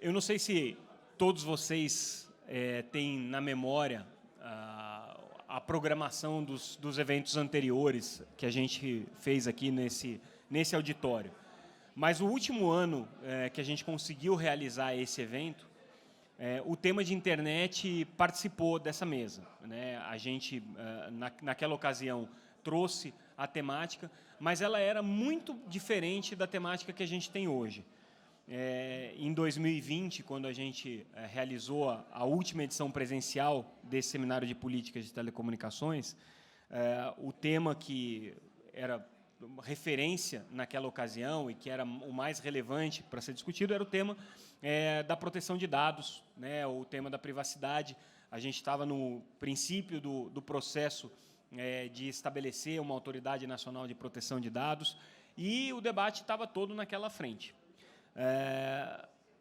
Eu não sei se todos vocês têm na memória a programação dos eventos anteriores que a gente fez aqui nesse auditório. Mas o último ano que a gente conseguiu realizar esse evento, o tema de internet participou dessa mesa, né? A gente, naquela ocasião, trouxe a temática, mas ela era muito diferente da temática que a gente tem hoje. Em 2020, quando a gente realizou a última edição presencial desse seminário de políticas de telecomunicações, o tema que era referência naquela ocasião e que era o mais relevante para ser discutido era o tema da proteção de dados, né, o tema da privacidade. A gente estava no princípio do processo de estabelecer uma autoridade nacional de proteção de dados e o debate estava todo naquela frente.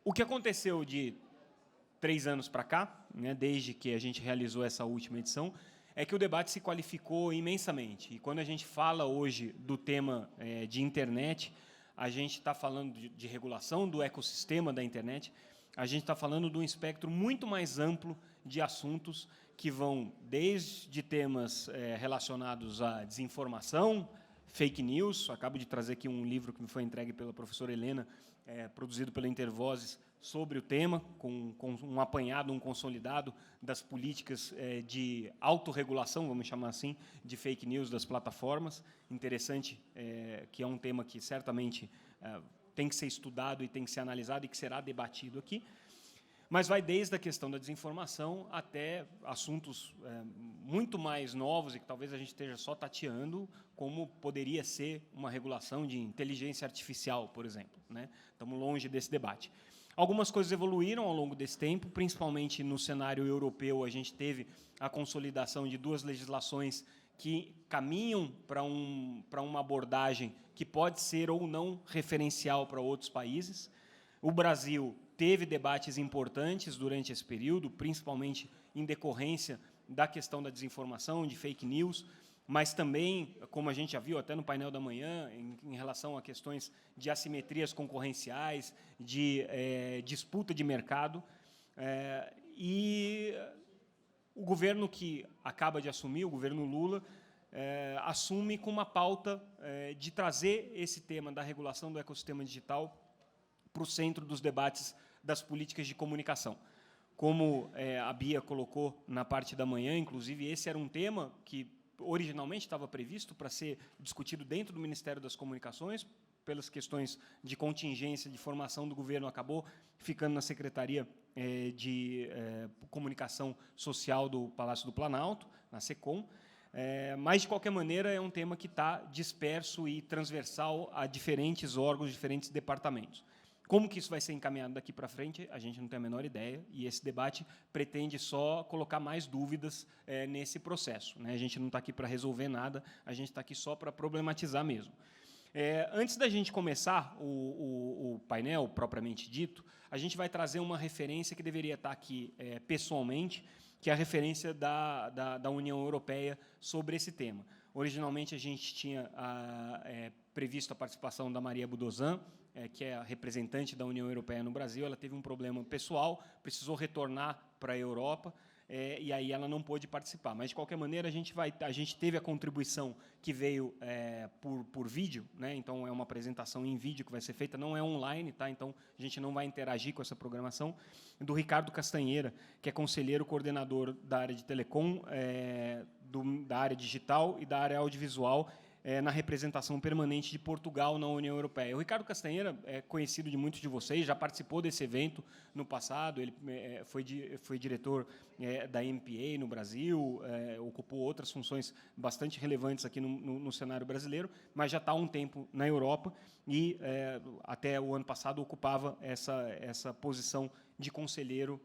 O que aconteceu de 3 anos para cá, né, desde que a gente realizou essa última edição, é que o debate se qualificou imensamente. E quando a gente fala hoje do tema de internet, a gente está falando de regulação do ecossistema da internet, a gente está falando de um espectro muito mais amplo de assuntos que vão desde temas relacionados à desinformação, fake news. Acabo de trazer aqui um livro que me foi entregue pela professora Helena, produzido pela Intervozes, sobre o tema, com um apanhado, um consolidado das políticas de autorregulação, vamos chamar assim, de fake news das plataformas. Interessante, que é um tema que certamente tem que ser estudado e tem que ser analisado e que será debatido aqui. Mas vai desde a questão da desinformação até assuntos muito mais novos e que talvez a gente esteja só tateando, como poderia ser uma regulação de inteligência artificial, por exemplo, né? Estamos longe desse debate. Algumas coisas evoluíram ao longo desse tempo, principalmente no cenário europeu. A gente teve a consolidação de 2 legislações que caminham para uma abordagem que pode ser ou não referencial para outros países. O Brasil teve debates importantes durante esse período, principalmente em decorrência da questão da desinformação, de fake news, mas também, como a gente já viu até no painel da manhã, em relação a questões de assimetrias concorrenciais, de disputa de mercado. E o governo que acaba de assumir, o governo Lula, assume com uma pauta de trazer esse tema da regulação do ecossistema digital para o centro dos debates das políticas de comunicação. Como a Bia colocou na parte da manhã, inclusive, esse era um tema que originalmente estava previsto para ser discutido dentro do Ministério das Comunicações, pelas questões de contingência de formação do governo, acabou ficando na Secretaria de Comunicação Social do Palácio do Planalto, na SECOM, mas, de qualquer maneira, é um tema que está disperso e transversal a diferentes órgãos, diferentes departamentos. Como que isso vai ser encaminhado daqui para frente, a gente não tem a menor ideia, e esse debate pretende só colocar mais dúvidas nesse processo, né? A gente não está aqui para resolver nada, a gente está aqui só para problematizar mesmo. Antes da gente começar o painel, propriamente dito, a gente vai trazer uma referência que deveria estar aqui pessoalmente, que é a referência da União Europeia sobre esse tema. Originalmente, a gente tinha previsto a participação da Maria Budozan, que é a representante da União Europeia no Brasil. Ela teve um problema pessoal, precisou retornar para a Europa, e aí ela não pôde participar. Mas, de qualquer maneira, a gente teve a contribuição que veio por vídeo, né? Então, é uma apresentação em vídeo que vai ser feita, não é online, tá? Então, a gente não vai interagir com essa programação, do Ricardo Castanheira, que é conselheiro coordenador da área de telecom, da área digital e da área audiovisual, na representação permanente de Portugal na União Europeia. O Ricardo Castanheira é conhecido de muitos de vocês, já participou desse evento no passado, ele foi diretor da MPA no Brasil, ocupou outras funções bastante relevantes aqui no cenário brasileiro, mas já está há um tempo na Europa e, até o ano passado, ocupava essa posição de conselheiro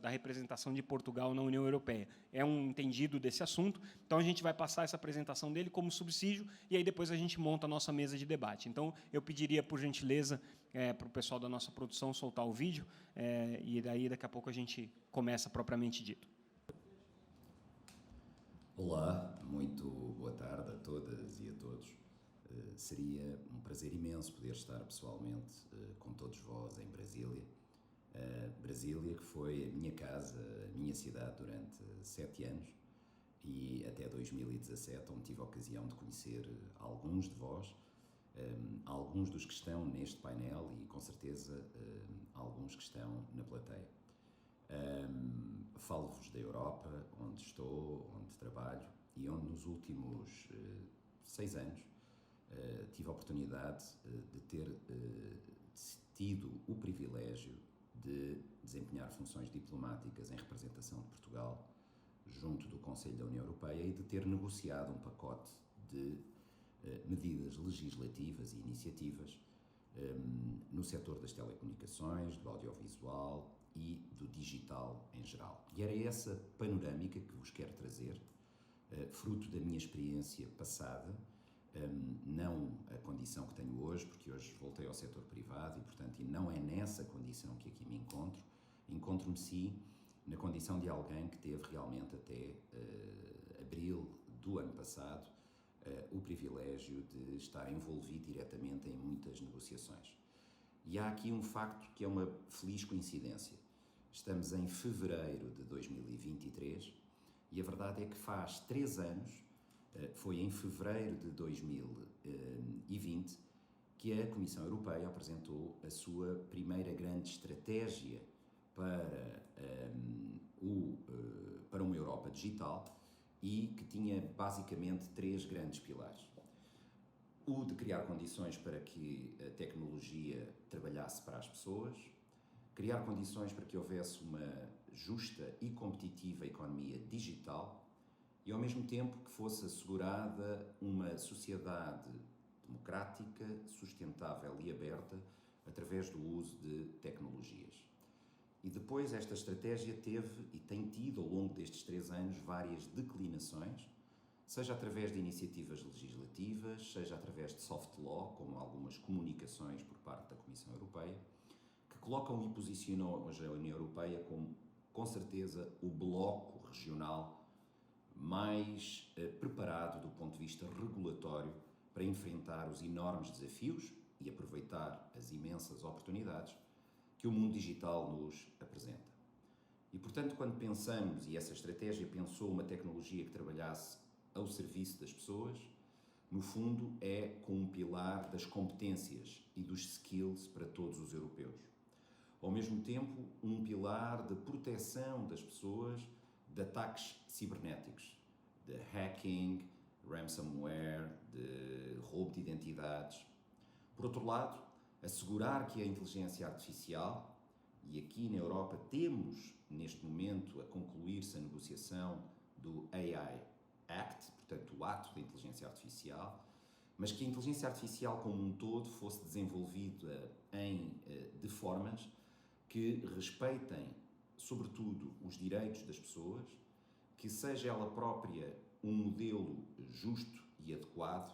da representação de Portugal na União Europeia. É um entendido desse assunto, então a gente vai passar essa apresentação dele como subsídio e aí depois a gente monta a nossa mesa de debate. Então, eu pediria, por gentileza, para o pessoal da nossa produção soltar o vídeo, e daí daqui a pouco a gente começa propriamente dito. Olá, muito boa tarde a todas e a todos. Seria um prazer imenso poder estar pessoalmente com todos vós em Brasília, Brasília, que foi a minha casa, a minha cidade durante 7 anos e até 2017, onde tive a ocasião de conhecer alguns de vós, alguns dos que estão neste painel e com certeza alguns que estão na plateia. Falo-vos da Europa, onde estou, onde trabalho e onde nos últimos 6 anos tive a oportunidade de ter tido o privilégio de desempenhar funções diplomáticas em representação de Portugal junto do Conselho da União Europeia e de ter negociado um pacote de medidas legislativas e iniciativas no setor das telecomunicações, do audiovisual e do digital em geral. E era essa panorâmica que vos quero trazer, fruto da minha experiência passada, não a condição que tenho hoje, porque hoje voltei ao setor privado e, portanto, não é nessa condição que aqui me encontro. Encontro-me, sim, na condição de alguém que teve realmente até abril do ano passado o privilégio de estar envolvido diretamente em muitas negociações. E há aqui um facto que é uma feliz coincidência. Estamos em fevereiro de 2023 e a verdade é que faz 3 anos, foi em fevereiro de 2020, que a Comissão Europeia apresentou a sua primeira grande estratégia para uma Europa digital e que tinha basicamente 3 grandes pilares. O de criar condições para que a tecnologia trabalhasse para as pessoas, criar condições para que houvesse uma justa e competitiva economia digital e, ao mesmo tempo, que fosse assegurada uma sociedade democrática, sustentável e aberta através do uso de tecnologias. E depois esta estratégia teve e tem tido, ao longo destes 3 anos, várias declinações, seja através de iniciativas legislativas, seja através de soft law, como algumas comunicações por parte da Comissão Europeia, que colocam e posicionam hoje a União Europeia como, com certeza, o bloco regional mais preparado do ponto de vista regulatório para enfrentar os enormes desafios e aproveitar as imensas oportunidades que o mundo digital nos apresenta. E, portanto, quando pensamos, e essa estratégia pensou uma tecnologia que trabalhasse ao serviço das pessoas, no fundo é com um pilar das competências e dos skills para todos os europeus. Ao mesmo tempo, um pilar de proteção das pessoas de ataques cibernéticos, de hacking, ransomware, de roubo de identidades. Por outro lado, assegurar que a inteligência artificial, e aqui na Europa temos neste momento a concluir-se a negociação do AI Act, portanto o ato da inteligência artificial, mas que a inteligência artificial como um todo fosse desenvolvida de formas que respeitem, sobretudo, os direitos das pessoas, que seja ela própria um modelo justo e adequado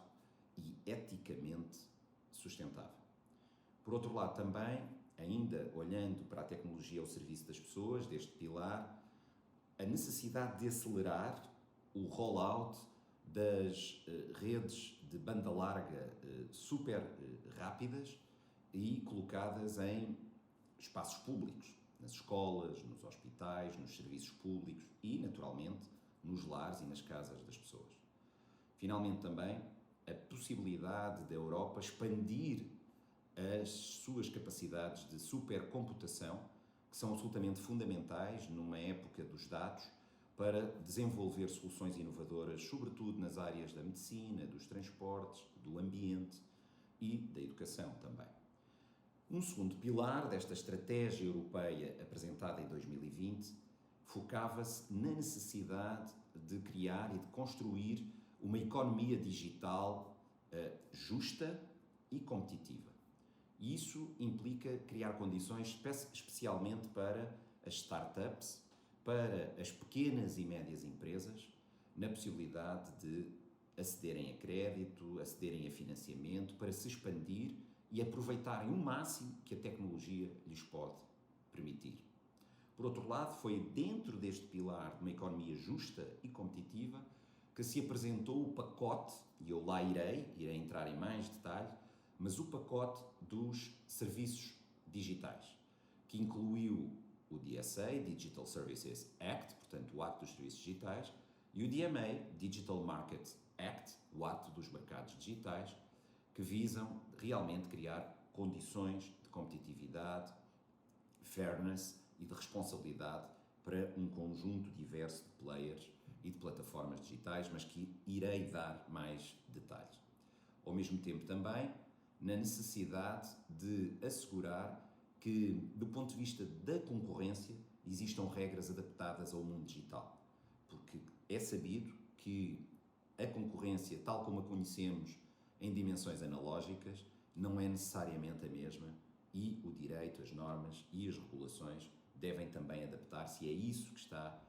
e eticamente sustentável. Por outro lado, também, ainda olhando para a tecnologia ao serviço das pessoas, deste pilar, a necessidade de acelerar o rollout das redes de banda larga super rápidas e colocadas em espaços públicos, nas escolas, nos hospitais, nos serviços públicos e, naturalmente, nos lares e nas casas das pessoas. Finalmente, também, a possibilidade da Europa expandir as suas capacidades de supercomputação, que são absolutamente fundamentais numa época dos dados, para desenvolver soluções inovadoras, sobretudo nas áreas da medicina, dos transportes, do ambiente e da educação também. Um segundo pilar desta estratégia europeia apresentada em 2020 focava-se na necessidade de criar e de construir uma economia digital justa e competitiva. E isso implica criar condições especialmente para as startups, para as pequenas e médias empresas, na possibilidade de acederem a crédito, acederem a financiamento, para se expandir e aproveitarem o máximo que a tecnologia lhes pode permitir. Por outro lado, foi dentro deste pilar de uma economia justa e competitiva que se apresentou o pacote, e eu lá irei entrar em mais detalhe, mas o pacote dos serviços digitais, que incluiu o DSA, Digital Services Act, portanto o Ato dos Serviços Digitais, e o DMA, Digital Market Act, o Ato dos Mercados Digitais, que visam realmente criar condições de competitividade, fairness e de responsabilidade para um conjunto diverso de players e de plataformas digitais, mas que irei dar mais detalhes. Ao mesmo tempo também, na necessidade de assegurar que, do ponto de vista da concorrência, existam regras adaptadas ao mundo digital. Porque é sabido que a concorrência, tal como a conhecemos em dimensões analógicas, não é necessariamente a mesma e o direito, as normas e as regulações devem também adaptar-se e é isso que está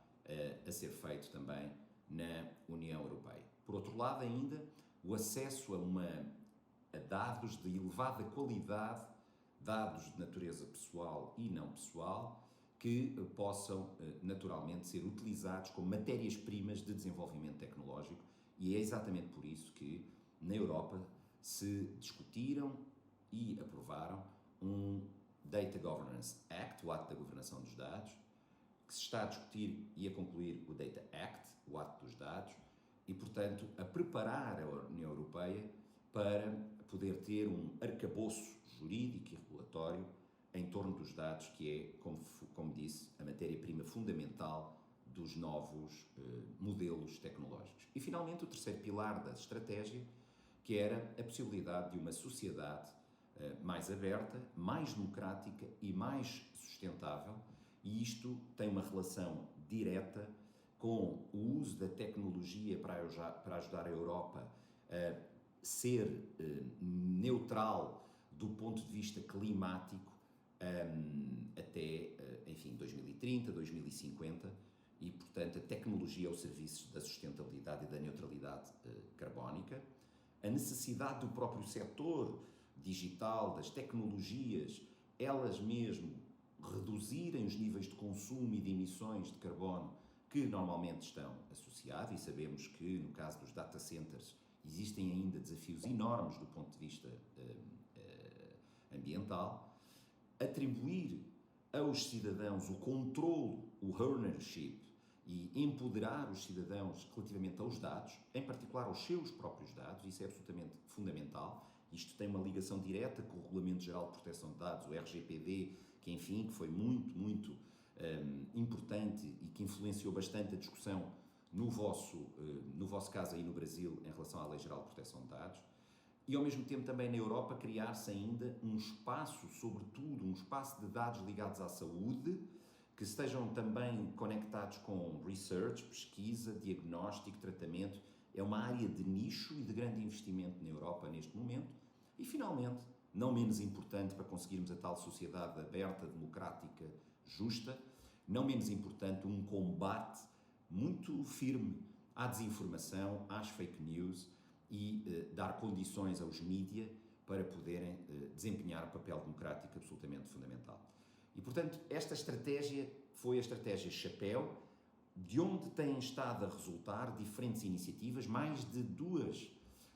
a ser feito também na União Europeia. Por outro lado, ainda, o acesso a dados de elevada qualidade, dados de natureza pessoal e não pessoal, que possam naturalmente ser utilizados como matérias-primas de desenvolvimento tecnológico e é exatamente por isso que na Europa se discutiram e aprovaram um Data Governance Act, o Ato da Governação dos Dados, que se está a discutir e a concluir o Data Act, o Ato dos Dados, e, portanto, a preparar a União Europeia para poder ter um arcabouço jurídico e regulatório em torno dos dados, que é, como disse, a matéria-prima fundamental dos novos modelos tecnológicos. E, finalmente, o terceiro pilar da estratégia, que era a possibilidade de uma sociedade mais aberta, mais democrática e mais sustentável, e isto tem uma relação direta com o uso da tecnologia para ajudar a Europa a ser neutral do ponto de vista climático até, enfim, 2030, 2050, e, portanto, a tecnologia ao serviço da sustentabilidade e da neutralidade carbónica, a necessidade do próprio setor digital, das tecnologias, elas mesmo reduzirem os níveis de consumo e de emissões de carbono que normalmente estão associados, e sabemos que, no caso dos data centers, existem ainda desafios enormes do ponto de vista ambiental, atribuir aos cidadãos o controle, o ownership, e empoderar os cidadãos relativamente aos dados, em particular aos seus próprios dados, isso é absolutamente fundamental. Isto tem uma ligação direta com o Regulamento Geral de Proteção de Dados, o RGPD, que, enfim, que foi muito importante e que influenciou bastante a discussão no vosso caso aí no Brasil em relação à Lei Geral de Proteção de Dados. E, ao mesmo tempo, também na Europa, criar-se ainda um espaço, sobretudo, um espaço de dados ligados à saúde, que estejam também conectados com research, pesquisa, diagnóstico, tratamento. É uma área de nicho e de grande investimento na Europa neste momento. E, finalmente, não menos importante para conseguirmos a tal sociedade aberta, democrática, justa, não menos importante, um combate muito firme à desinformação, às fake news e dar condições aos mídia para poderem desempenhar um papel democrático absolutamente fundamental. E, portanto, esta estratégia foi a estratégia Chapéu, de onde têm estado a resultar diferentes iniciativas, mais de 2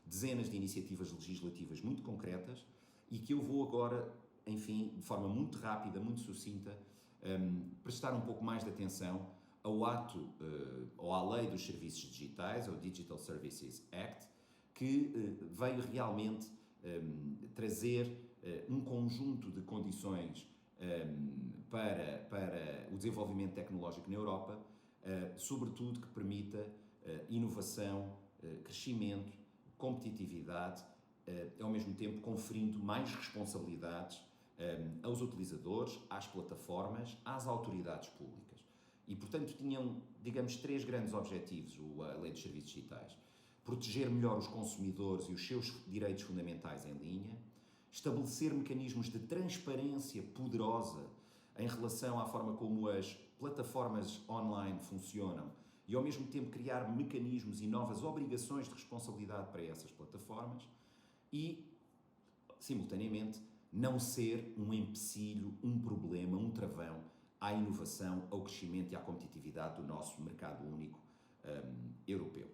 dezenas de iniciativas legislativas muito concretas e que eu vou agora, enfim, de forma muito rápida, muito sucinta, prestar um pouco mais de atenção ao ato, ou à Lei dos Serviços Digitais, ao Digital Services Act, que veio realmente trazer um conjunto de condições para o desenvolvimento tecnológico na Europa, sobretudo que permita inovação, crescimento, competitividade, ao mesmo tempo conferindo mais responsabilidades aos utilizadores, às plataformas, às autoridades públicas. E, portanto, tinham, digamos, 3 grandes objetivos a Lei dos Serviços Digitais. Proteger melhor os consumidores e os seus direitos fundamentais em linha, estabelecer mecanismos de transparência poderosa em relação à forma como as plataformas online funcionam e, ao mesmo tempo, criar mecanismos e novas obrigações de responsabilidade para essas plataformas e, simultaneamente, não ser um empecilho, um problema, um travão à inovação, ao crescimento e à competitividade do nosso mercado único europeu.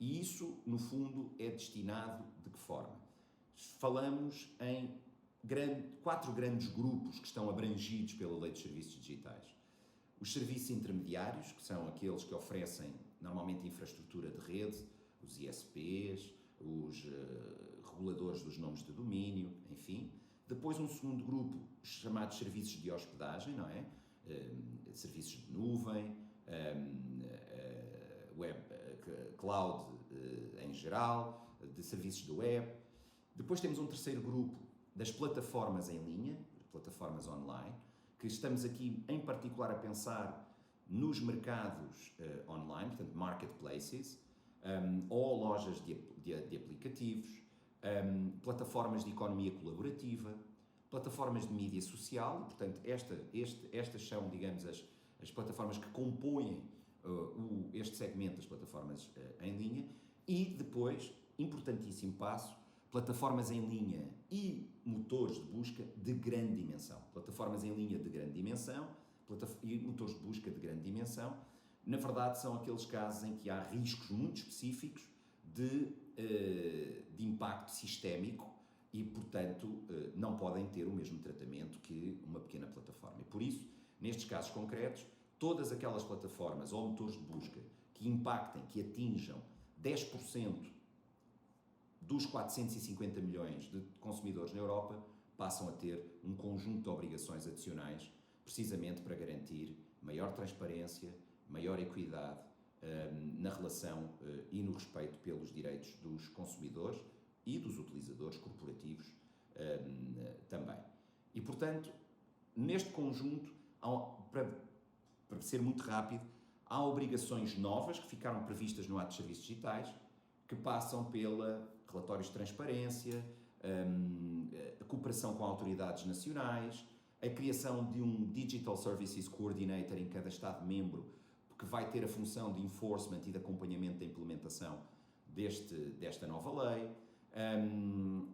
E isso, no fundo, é destinado de que forma? Falamos em quatro grandes grupos que estão abrangidos pela Lei dos Serviços Digitais. Os serviços intermediários, que são aqueles que oferecem normalmente infraestrutura de rede, os ISPs, os reguladores dos nomes de domínio, enfim. Depois um segundo grupo, os chamados serviços de hospedagem, não é? Serviços de nuvem, web, cloud em geral, de serviços do web. Depois temos um terceiro grupo das plataformas em linha, plataformas online, que estamos aqui em particular a pensar nos mercados online, portanto marketplaces, ou lojas de aplicativos, plataformas de economia colaborativa, plataformas de mídia social, e, portanto estas são, digamos, as plataformas que compõem este segmento das plataformas em linha, e depois, importantíssimo passo, plataformas em linha e motores de busca de grande dimensão. Plataformas em linha de grande dimensão e motores de busca de grande dimensão, na verdade, são aqueles casos em que há riscos muito específicos de impacto sistémico e, portanto, não podem ter o mesmo tratamento que uma pequena plataforma. E por isso, nestes casos concretos, todas aquelas plataformas ou motores de busca que impactem, que atinjam 10% dos 450 milhões de consumidores na Europa, passam a ter um conjunto de obrigações adicionais, precisamente para garantir maior transparência, maior equidade na relação e no respeito pelos direitos dos consumidores e dos utilizadores corporativos também. E, portanto, neste conjunto, para ser muito rápido, há obrigações novas que ficaram previstas no Ato de Serviços Digitais, que passam pela relatórios de transparência, a cooperação com autoridades nacionais, a criação de um Digital Services Coordinator em cada Estado-membro, que vai ter a função de enforcement e de acompanhamento da implementação desta nova lei,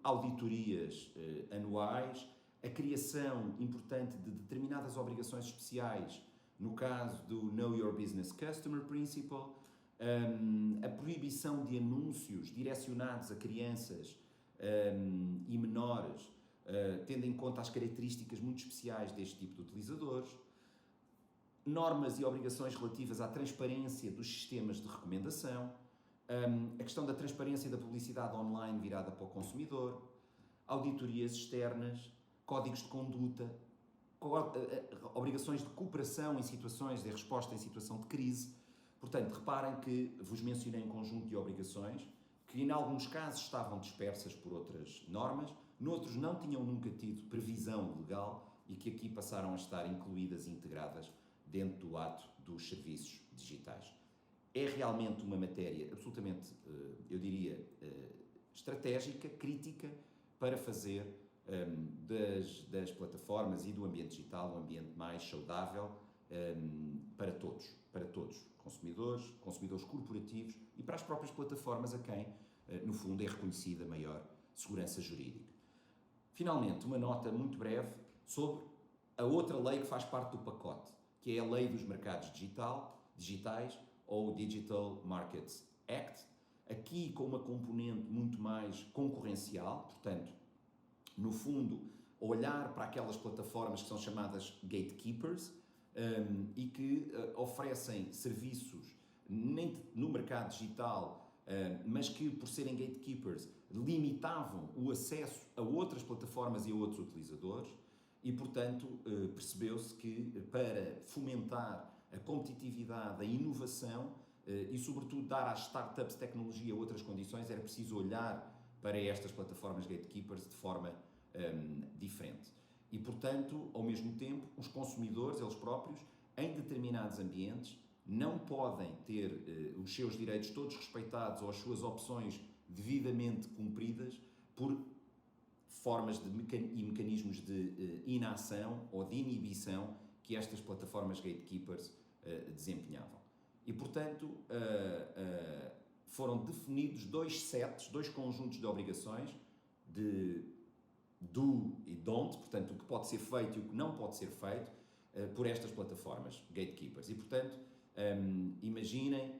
auditorias anuais, a criação importante de determinadas obrigações especiais, no caso do Know Your Business Customer Principle, a proibição de anúncios direcionados a crianças e menores, tendo em conta as características muito especiais deste tipo de utilizadores, normas e obrigações relativas à transparência dos sistemas de recomendação, a questão da transparência da publicidade online virada para o consumidor, auditorias externas, códigos de conduta, obrigações de cooperação em situações de resposta em situação de crise. Portanto, reparem que vos mencionei um conjunto de obrigações que, em alguns casos, estavam dispersas por outras normas, noutros não tinham nunca tido previsão legal e que aqui passaram a estar incluídas e integradas dentro do ato dos serviços digitais. É realmente uma matéria absolutamente, eu diria, estratégica, crítica, para fazer das plataformas e do ambiente digital um ambiente mais saudável para todos, consumidores corporativos e para as próprias plataformas a quem, no fundo, é reconhecida maior segurança jurídica. Finalmente, uma nota muito breve sobre a outra lei que faz parte do pacote, que é a Lei dos Mercados Digitais, ou Digital Markets Act, aqui com uma componente muito mais concorrencial, portanto, no fundo, olhar para aquelas plataformas que são chamadas gatekeepers e que oferecem serviços no mercado digital, mas que, por serem gatekeepers, limitavam o acesso a outras plataformas e a outros utilizadores e, portanto, percebeu-se que para fomentar a competitividade, a inovação e, sobretudo, dar às startups tecnologia outras condições, era preciso olhar para estas plataformas gatekeepers de forma diferente. E, portanto, ao mesmo tempo, os consumidores, eles próprios, em determinados ambientes, não podem ter os seus direitos todos respeitados ou as suas opções devidamente cumpridas por formas e mecanismos de inação ou de inibição que estas plataformas gatekeepers desempenhavam. E, portanto, foram definidos dois conjuntos de obrigações de do e don't, portanto, o que pode ser feito e o que não pode ser feito por estas plataformas gatekeepers. E, portanto, imaginem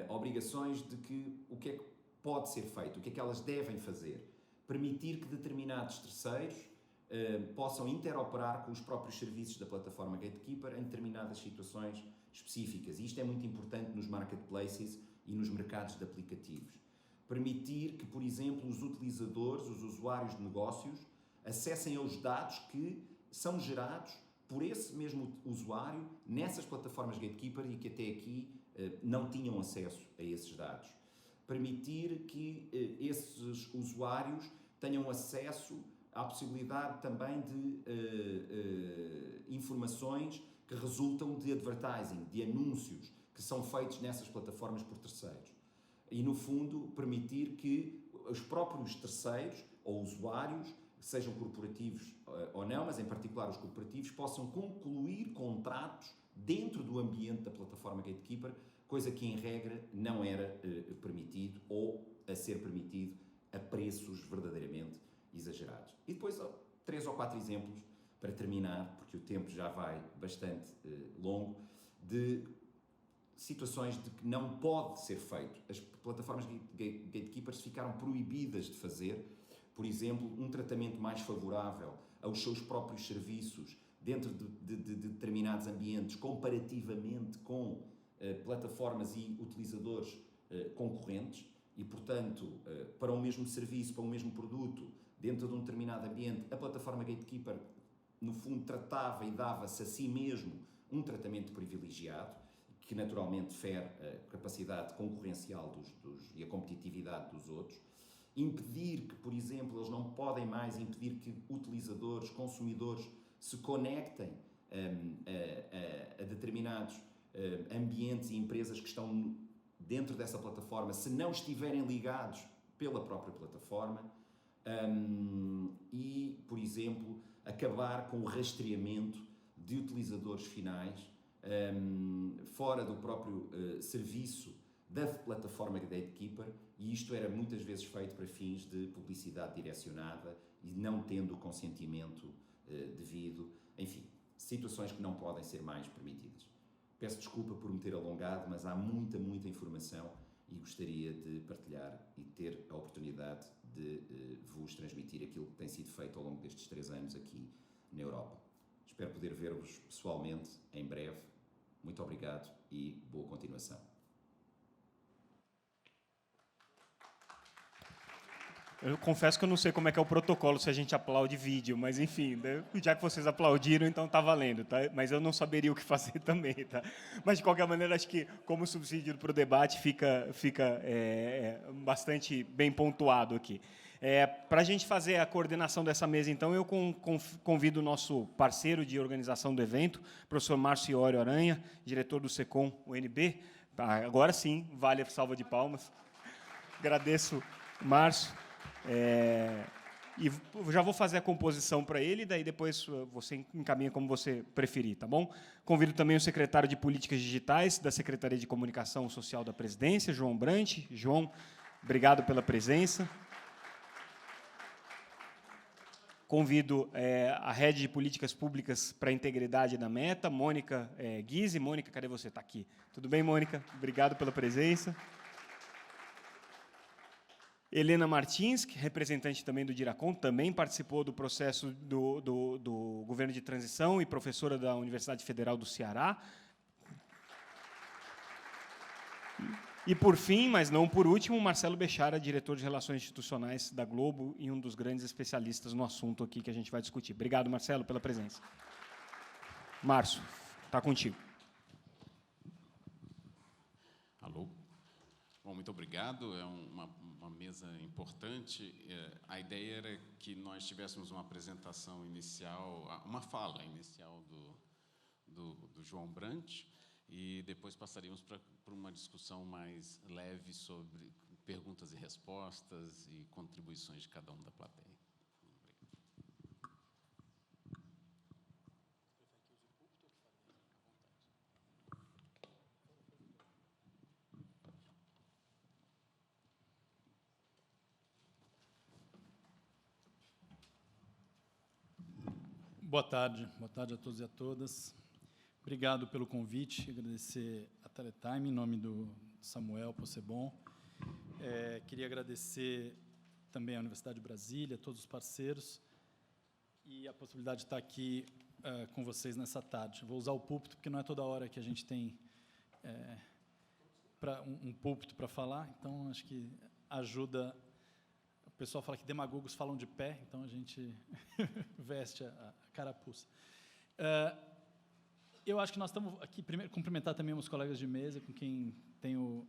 obrigações de que o que é que pode ser feito, o que é que elas devem fazer. Permitir que determinados terceiros possam interoperar com os próprios serviços da plataforma Gatekeeper em determinadas situações específicas. E isto é muito importante nos marketplaces e nos mercados de aplicativos. Permitir que, por exemplo, os utilizadores, os usuários de negócios, acessem aos dados que são gerados por esse mesmo usuário nessas plataformas Gatekeeper e que até aqui não tinham acesso a esses dados. Permitir que esses usuários tenham acesso à possibilidade também de informações que resultam de advertising, de anúncios que são feitos nessas plataformas por terceiros. E, no fundo, permitir que os próprios terceiros ou usuários, sejam corporativos ou não, mas em particular os corporativos, possam concluir contratos dentro do ambiente da plataforma Gatekeeper, coisa que, em regra, não era permitido ou a ser permitido a preços verdadeiramente exagerados. E depois, 3 ou 4 exemplos, para terminar, porque o tempo já vai bastante longo, de situações de que não pode ser feito. As plataformas Gatekeepers ficaram proibidas de fazer, por exemplo, um tratamento mais favorável aos seus próprios serviços dentro de determinados ambientes, comparativamente com plataformas e utilizadores concorrentes, e, portanto, para o mesmo serviço, para o mesmo produto, dentro de um determinado ambiente, a plataforma Gatekeeper, no fundo, tratava e dava-se a si mesmo um tratamento privilegiado, que naturalmente fere a capacidade concorrencial e a competitividade dos outros. Impedir que, por exemplo, eles não podem mais impedir que utilizadores, consumidores, se conectem a determinados ambientes e empresas que estão dentro dessa plataforma, se não estiverem ligados pela própria plataforma. E, por exemplo, acabar com o rastreamento de utilizadores finais fora do próprio serviço da plataforma Gatekeeper, e isto era muitas vezes feito para fins de publicidade direcionada e não tendo o consentimento devido. Enfim, situações que não podem ser mais permitidas. Peço desculpa por me ter alongado, mas há muita informação e gostaria de partilhar e ter a oportunidade de vos transmitir aquilo que tem sido feito ao longo destes 3 anos aqui na Europa. Espero poder ver-vos pessoalmente em breve. Muito obrigado e boa continuação. Eu confesso que eu não sei como é que é o protocolo, se a gente aplaude vídeo, mas enfim, já que vocês aplaudiram, então está valendo, tá? Mas eu não saberia o que fazer também, tá? Mas, de qualquer maneira, acho que, como subsídio para o debate, fica bastante bem pontuado aqui. Para a gente fazer a coordenação dessa mesa, então, eu convido o nosso parceiro de organização do evento, professor Márcio Iório Aranha, diretor do SECOM UNB. Agora sim, vale a salva de palmas. Agradeço, Márcio. E já vou fazer a composição para ele, daí depois você encaminha como você preferir, tá bom? Convido também o secretário de Políticas Digitais da Secretaria de Comunicação Social da Presidência, João Brant. João, obrigado pela presença. Convido a Rede de Políticas Públicas para a Integridade da Meta, Mônica Guise. Mônica, cadê você? Está aqui. Tudo bem, Mônica? Obrigado pela presença. Helena Martins, representante também do DIRACON, também participou do processo do governo de transição e professora da Universidade Federal do Ceará. E, por fim, mas não por último, Marcelo Bechara, diretor de Relações Institucionais da Globo e um dos grandes especialistas no assunto aqui que a gente vai discutir. Obrigado, Marcelo, pela presença. Márcio, está contigo. Alô? Bom, muito obrigado. É uma mesa importante. A ideia era que nós tivéssemos uma apresentação inicial, uma fala inicial do João Brant, e depois passaríamos para uma discussão mais leve sobre perguntas e respostas e contribuições de cada um da plateia. Boa tarde a todos e a todas. Obrigado pelo convite, agradecer a Teletime, em nome do Samuel Possebon. Queria agradecer também à Universidade de Brasília, a todos os parceiros, e a possibilidade de estar aqui com vocês nessa tarde. Vou usar o púlpito, porque não é toda hora que a gente tem um púlpito para falar, então acho que ajuda. O pessoal fala que demagogos falam de pé, então a gente veste a carapuça. Eu acho que nós estamos aqui, primeiro, cumprimentar também meus colegas de mesa, com quem tenho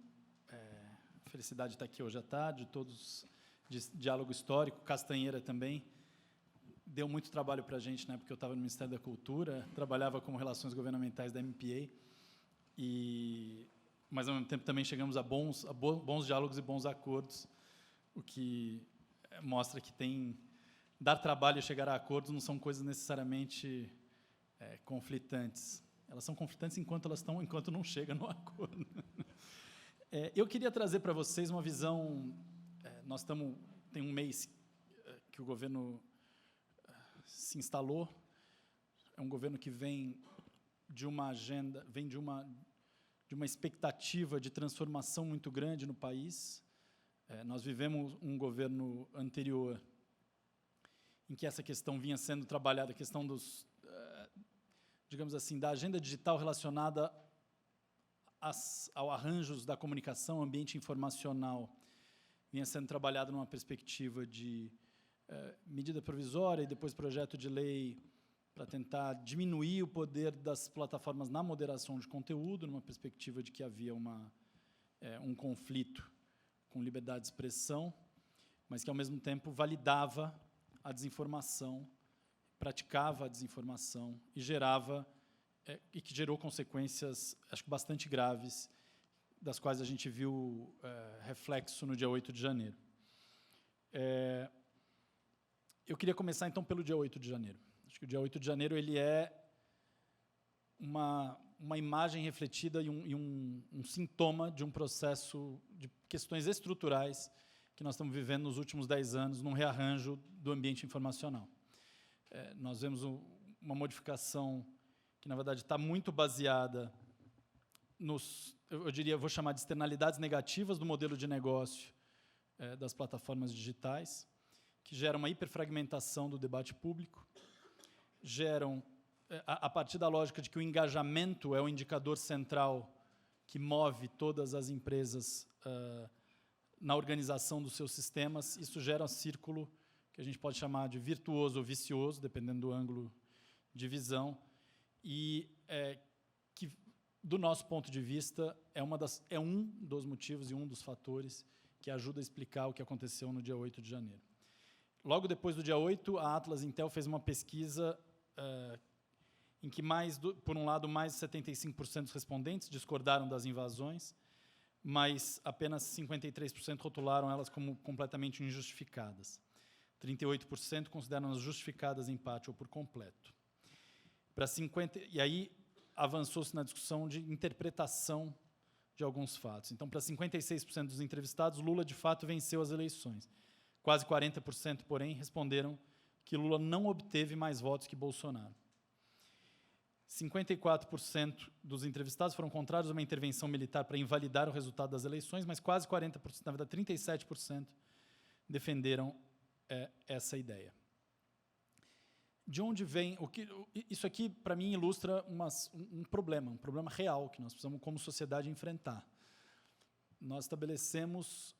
a felicidade de estar aqui hoje à tarde, todos de diálogo histórico, Castanheira também, deu muito trabalho para a gente, né, porque eu estava no Ministério da Cultura, trabalhava como relações governamentais da MPA, mas, ao mesmo tempo, também chegamos a bons diálogos e bons acordos, o que mostra que dar trabalho e chegar a acordos não são coisas necessariamente conflitantes. Elas são conflitantes enquanto não chega no acordo. Eu queria trazer para vocês uma visão. Tem um mês que o governo se instalou. É um governo que vem de uma agenda, vem de uma expectativa de transformação muito grande no país. Nós vivemos um governo anterior em que essa questão vinha sendo trabalhada, a questão digamos assim, da agenda digital relacionada ao arranjos da comunicação, ambiente informacional, vinha sendo trabalhado numa perspectiva de medida provisória e depois projeto de lei para tentar diminuir o poder das plataformas na moderação de conteúdo, numa perspectiva de que havia um conflito com liberdade de expressão, mas que, ao mesmo tempo, validava a desinformação, praticava a desinformação e que gerou consequências, acho que bastante graves, das quais a gente viu reflexo no dia 8 de janeiro. Eu queria começar, então, pelo dia 8 de janeiro. Acho que o dia 8 de janeiro ele é uma imagem refletida e um sintoma de um processo de questões estruturais que nós estamos vivendo nos últimos 10 anos, num rearranjo do ambiente informacional. Nós vemos uma modificação que, na verdade, está muito baseada vou chamar de externalidades negativas do modelo de negócio das plataformas digitais, que geram uma hiperfragmentação do debate público, geram, a partir da lógica de que o engajamento é o indicador central que move todas as empresas na organização dos seus sistemas, isso gera um círculo que a gente pode chamar de virtuoso ou vicioso, dependendo do ângulo de visão, e que, do nosso ponto de vista, é um dos motivos e um dos fatores que ajuda a explicar o que aconteceu no dia 8 de janeiro. Logo depois do dia 8, a Atlas Intel fez uma pesquisa em que, por um lado, mais de 75% dos respondentes discordaram das invasões, mas apenas 53% rotularam elas como completamente injustificadas. 38% consideram-nas justificadas em parte ou por completo. E aí avançou-se na discussão de interpretação de alguns fatos. Então, para 56% dos entrevistados, Lula, de fato, venceu as eleições. Quase 40%, porém, responderam que Lula não obteve mais votos que Bolsonaro. 54% dos entrevistados foram contrários a uma intervenção militar para invalidar o resultado das eleições, mas quase 40%, na verdade, 37%, defenderam essa ideia. De onde vem... Isso aqui, para mim, ilustra um problema real que nós precisamos, como sociedade, enfrentar. Nós estabelecemos,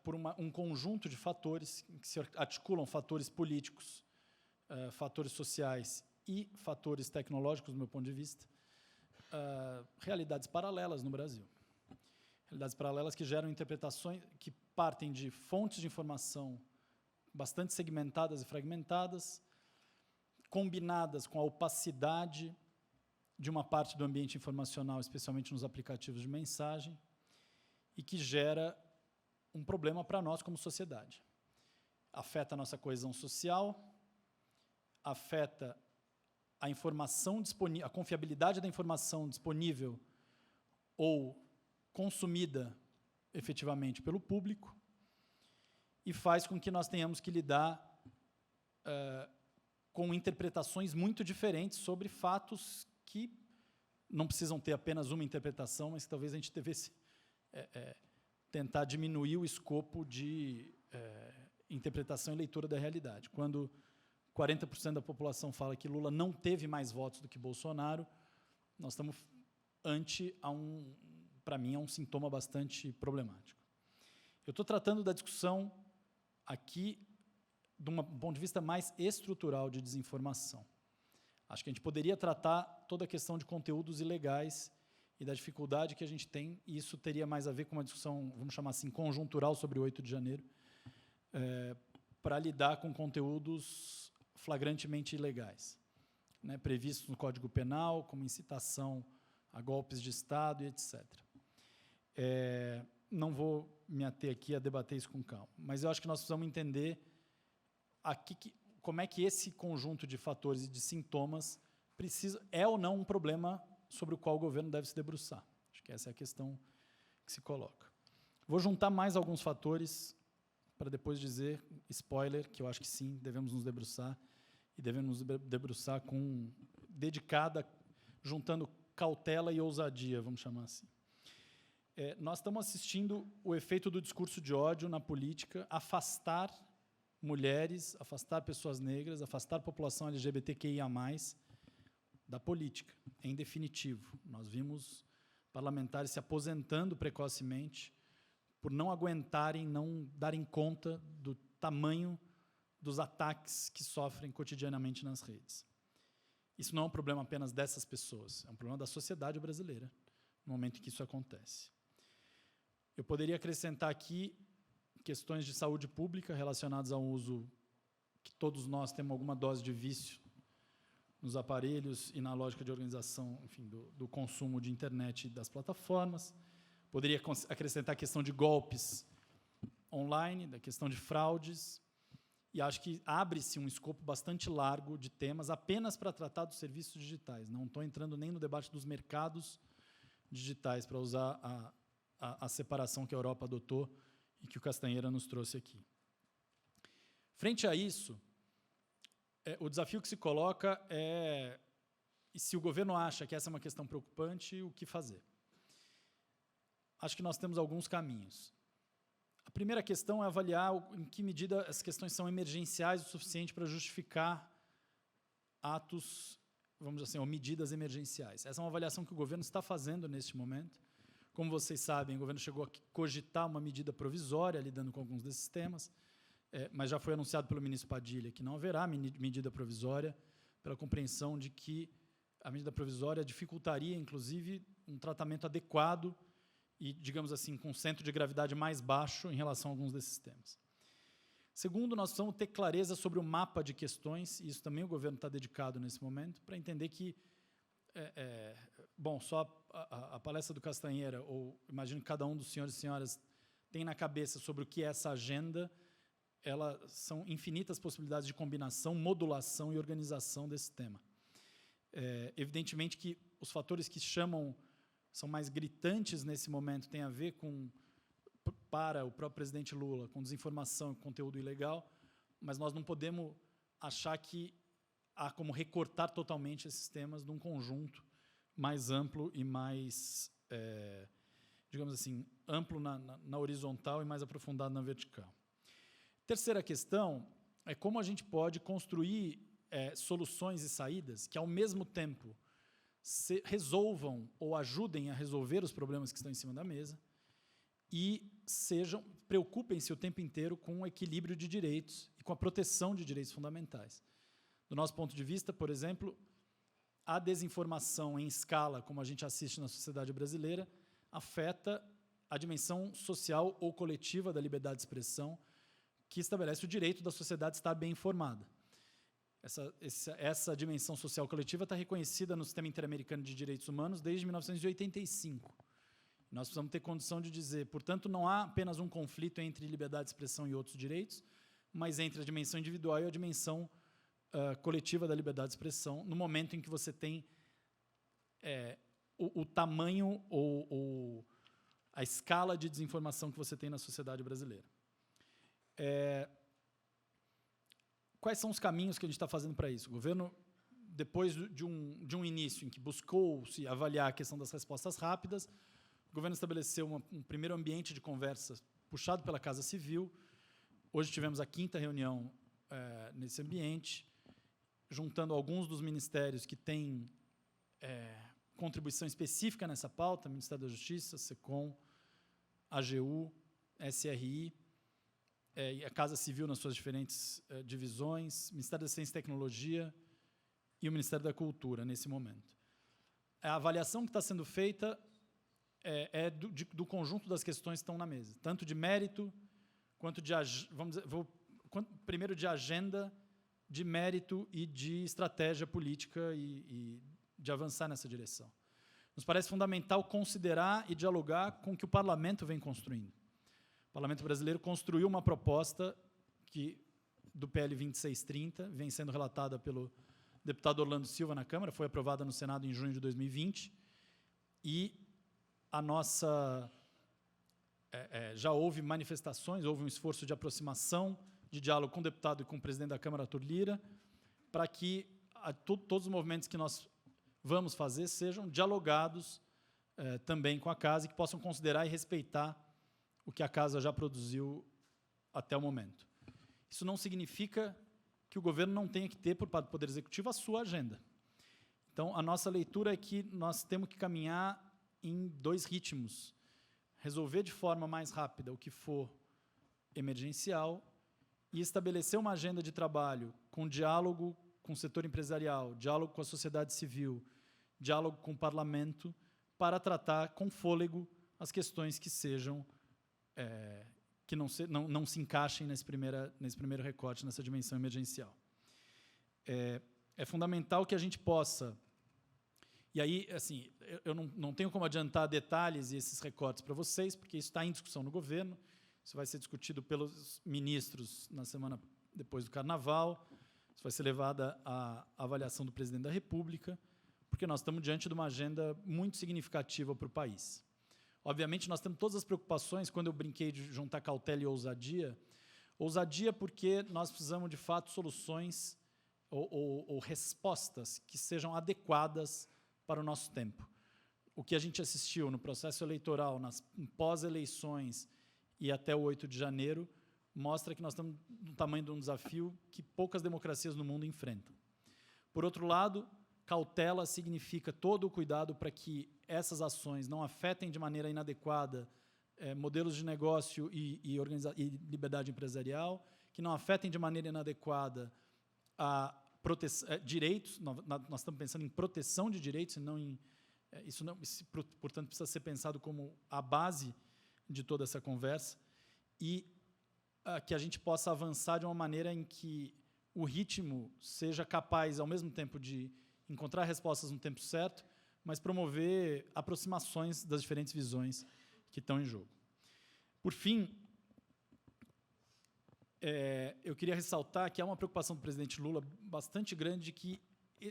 por um conjunto de fatores, que se articulam fatores políticos, fatores sociais e fatores tecnológicos, do meu ponto de vista, realidades paralelas no Brasil. Realidades paralelas que geram interpretações que partem de fontes de informação bastante segmentadas e fragmentadas, combinadas com a opacidade de uma parte do ambiente informacional, especialmente nos aplicativos de mensagem, e que gera um problema para nós como sociedade. Afeta a nossa coesão social, afeta a informação disponível, a confiabilidade da informação disponível ou consumida efetivamente pelo público, e faz com que nós tenhamos que lidar com interpretações muito diferentes sobre fatos que não precisam ter apenas uma interpretação, mas que talvez a gente devesse tentar diminuir o escopo de interpretação e leitura da realidade. Quando 40% da população fala que Lula não teve mais votos do que Bolsonaro. Nós estamos ante para mim, é um sintoma bastante problemático. Eu estou tratando da discussão aqui de um ponto de vista mais estrutural de desinformação. Acho que a gente poderia tratar toda a questão de conteúdos ilegais e da dificuldade que a gente tem, e isso teria mais a ver com uma discussão, vamos chamar assim, conjuntural sobre o 8 de janeiro, para lidar com conteúdos flagrantemente ilegais, né, previstos no Código Penal, como incitação a golpes de Estado e etc. Não vou me ater aqui a debater isso com calma, mas eu acho que nós precisamos entender como é que esse conjunto de fatores e de sintomas é ou não um problema sobre o qual o governo deve se debruçar. Acho que essa é a questão que se coloca. Vou juntar mais alguns fatores para depois dizer, spoiler, que eu acho que sim, devemos nos debruçar, e devemos nos debruçar juntando cautela e ousadia, vamos chamar assim. Nós estamos assistindo o efeito do discurso de ódio na política afastar mulheres, afastar pessoas negras, afastar a população LGBTQIA+, da política, em definitivo. Nós vimos parlamentares se aposentando precocemente por não aguentarem, não darem conta do tamanho dos ataques que sofrem cotidianamente nas redes. Isso não é um problema apenas dessas pessoas, é um problema da sociedade brasileira, no momento em que isso acontece. Eu poderia acrescentar aqui questões de saúde pública relacionadas ao uso que todos nós temos alguma dose de vício nos aparelhos e na lógica de organização, enfim, do consumo de internet e das plataformas. Poderia acrescentar a questão de golpes online, da questão de fraudes, e acho que abre-se um escopo bastante largo de temas apenas para tratar dos serviços digitais. Não estou entrando nem no debate dos mercados digitais, para usar a separação que a Europa adotou e que o Castanheira nos trouxe aqui. Frente a isso, o desafio que se coloca é, e se o governo acha que essa é uma questão preocupante, o que fazer? Acho que nós temos alguns caminhos. A primeira questão é avaliar em que medida as questões são emergenciais o suficiente para justificar atos, vamos dizer assim, ou medidas emergenciais. Essa é uma avaliação que o governo está fazendo neste momento. Como vocês sabem, o governo chegou a cogitar uma medida provisória lidando com alguns desses temas, mas já foi anunciado pelo ministro Padilha que não haverá medida provisória, pela compreensão de que a medida provisória dificultaria, inclusive, um tratamento adequado e, digamos assim, com um centro de gravidade mais baixo em relação a alguns desses temas. Segundo, nós precisamos ter clareza sobre o mapa de questões, e isso também o governo está dedicado nesse momento, para entender que, bom, só a palestra do Castanheira, ou imagino que cada um dos senhores e senhoras tem na cabeça sobre o que é essa agenda, são infinitas possibilidades de combinação, modulação e organização desse tema. Evidentemente que os fatores que são mais gritantes nesse momento têm a ver para o próprio presidente Lula, com desinformação e conteúdo ilegal, mas nós não podemos achar que há como recortar totalmente esses temas num conjunto mais amplo e mais, digamos assim, amplo na horizontal e mais aprofundado na vertical. Terceira questão é como a gente pode construir soluções e saídas que, ao mesmo tempo, resolvam ou ajudem a resolver os problemas que estão em cima da mesa e preocupem-se o tempo inteiro com o equilíbrio de direitos e com a proteção de direitos fundamentais. Do nosso ponto de vista, por exemplo, a desinformação em escala, como a gente assiste na sociedade brasileira, afeta a dimensão social ou coletiva da liberdade de expressão, que estabelece o direito da sociedade estar bem informada. Essa dimensão social coletiva está reconhecida no Sistema Interamericano de Direitos Humanos desde 1985. Nós precisamos ter condição de dizer, portanto, não há apenas um conflito entre liberdade de expressão e outros direitos, mas entre a dimensão individual e a dimensão coletiva da liberdade de expressão, no momento em que você tem o tamanho ou a escala de desinformação que você tem na sociedade brasileira. Quais são os caminhos que a gente está fazendo para isso? O governo, depois de um início em que buscou-se avaliar a questão das respostas rápidas, o governo estabeleceu um primeiro ambiente de conversa puxado pela Casa Civil. Hoje tivemos a 5ª reunião nesse ambiente. juntando alguns dos ministérios que têm contribuição específica nessa pauta, Ministério da Justiça, SECOM, AGU, SRI, e a Casa Civil nas suas diferentes divisões, Ministério da Ciência e Tecnologia e o Ministério da Cultura, nesse momento. A avaliação que está sendo feita do conjunto das questões que estão na mesa, tanto de mérito, quanto de, vamos dizer, primeiro de agenda, de mérito e de estratégia política e de avançar nessa direção. Nos parece fundamental considerar e dialogar com o que o Parlamento vem construindo. O Parlamento brasileiro construiu uma proposta do PL 2630, vem sendo relatada pelo deputado Orlando Silva na Câmara, foi aprovada no Senado em junho de 2020, e a nossa... já houve manifestações, houve um esforço de aproximação, de diálogo com o deputado e com o presidente da Câmara, Arthur Lira, para que todos os movimentos que nós vamos fazer sejam dialogados também com a Casa e que possam considerar e respeitar o que a Casa já produziu até o momento. Isso não significa que o governo não tenha que ter, por parte do Poder Executivo, a sua agenda. Então, a nossa leitura é que nós temos que caminhar em 2 ritmos. Resolver de forma mais rápida o que for emergencial e estabelecer uma agenda de trabalho com diálogo com o setor empresarial, diálogo com a sociedade civil, diálogo com o parlamento, para tratar com fôlego as questões que sejam que não se encaixem nesse primeiro recorte, nessa dimensão emergencial. É fundamental que a gente possa... E aí, assim, eu não tenho como adiantar detalhes e esses recortes para vocês, porque isso está em discussão no governo, isso vai ser discutido pelos ministros na semana depois do Carnaval, isso vai ser levado à avaliação do presidente da República, porque nós estamos diante de uma agenda muito significativa para o país. Obviamente, nós temos todas as preocupações, quando eu brinquei de juntar cautela e ousadia porque nós precisamos, de fato, soluções ou respostas que sejam adequadas para o nosso tempo. O que a gente assistiu no processo eleitoral, nas pós-eleições e até o 8 de janeiro, mostra que nós estamos no tamanho de um desafio que poucas democracias no mundo enfrentam. Por outro lado, cautela significa todo o cuidado para que essas ações não afetem de maneira inadequada modelos de negócio e liberdade empresarial, que não afetem de maneira inadequada direitos. Nós estamos pensando em proteção de direitos, e não em... portanto, precisa ser pensado como a base de toda essa conversa, e que a gente possa avançar de uma maneira em que o ritmo seja capaz, ao mesmo tempo, de encontrar respostas no tempo certo, mas promover aproximações das diferentes visões que estão em jogo. Por fim, eu queria ressaltar que há uma preocupação do presidente Lula bastante grande de que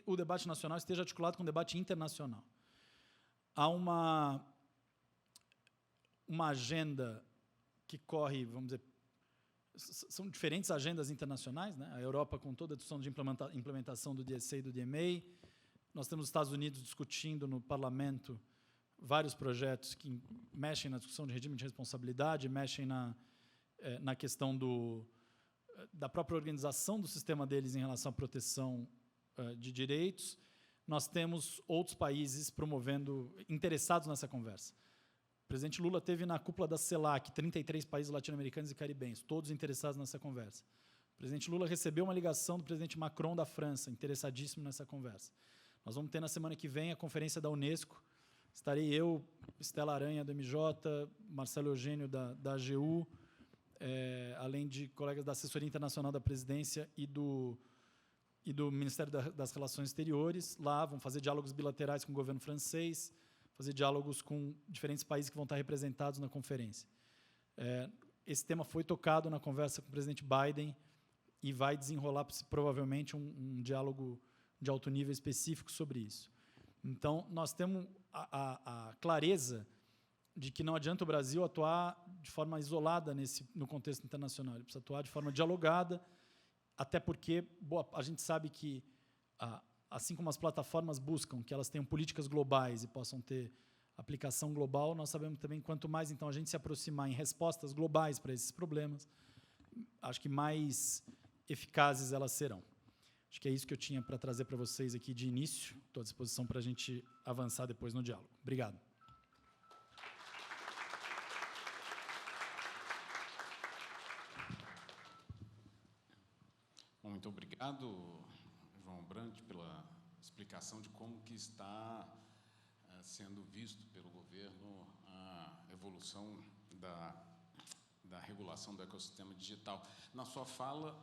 o debate nacional esteja articulado com o debate internacional. Há uma agenda que corre, vamos dizer, são diferentes agendas internacionais, né? A Europa com toda a discussão de implementação do DSA e do DMA, nós temos os Estados Unidos discutindo no parlamento vários projetos que mexem na discussão de regime de responsabilidade, mexem na questão da própria organização do sistema deles em relação à proteção de direitos. Nós temos outros países interessados nessa conversa. O presidente Lula teve na cúpula da CELAC 33 países latino-americanos e caribenhos, todos interessados nessa conversa. O presidente Lula recebeu uma ligação do presidente Macron da França, interessadíssimo nessa conversa. Nós vamos ter na semana que vem a conferência da Unesco. Estarei eu, Estela Aranha, do MJ, Marcelo Eugênio, da AGU, além de colegas da Assessoria Internacional da Presidência e do Ministério das Relações Exteriores. Lá vão fazer diálogos bilaterais com o governo francês, fazer diálogos com diferentes países que vão estar representados na conferência. Esse tema foi tocado na conversa com o presidente Biden e vai desenrolar, provavelmente, um diálogo de alto nível específico sobre isso. Então, nós temos a clareza de que não adianta o Brasil atuar de forma isolada no contexto internacional. Ele precisa atuar de forma dialogada, até porque a gente sabe que, assim como as plataformas buscam que elas tenham políticas globais e possam ter aplicação global, nós sabemos também que quanto mais então a gente se aproximar em respostas globais para esses problemas, acho que mais eficazes elas serão. Acho que é isso que eu tinha para trazer para vocês aqui de início. Estou à disposição para a gente avançar depois no diálogo. Obrigado. Bom, muito obrigado, João Brant, pela explicação de como que está sendo visto pelo governo a evolução da regulação do ecossistema digital. Na sua fala,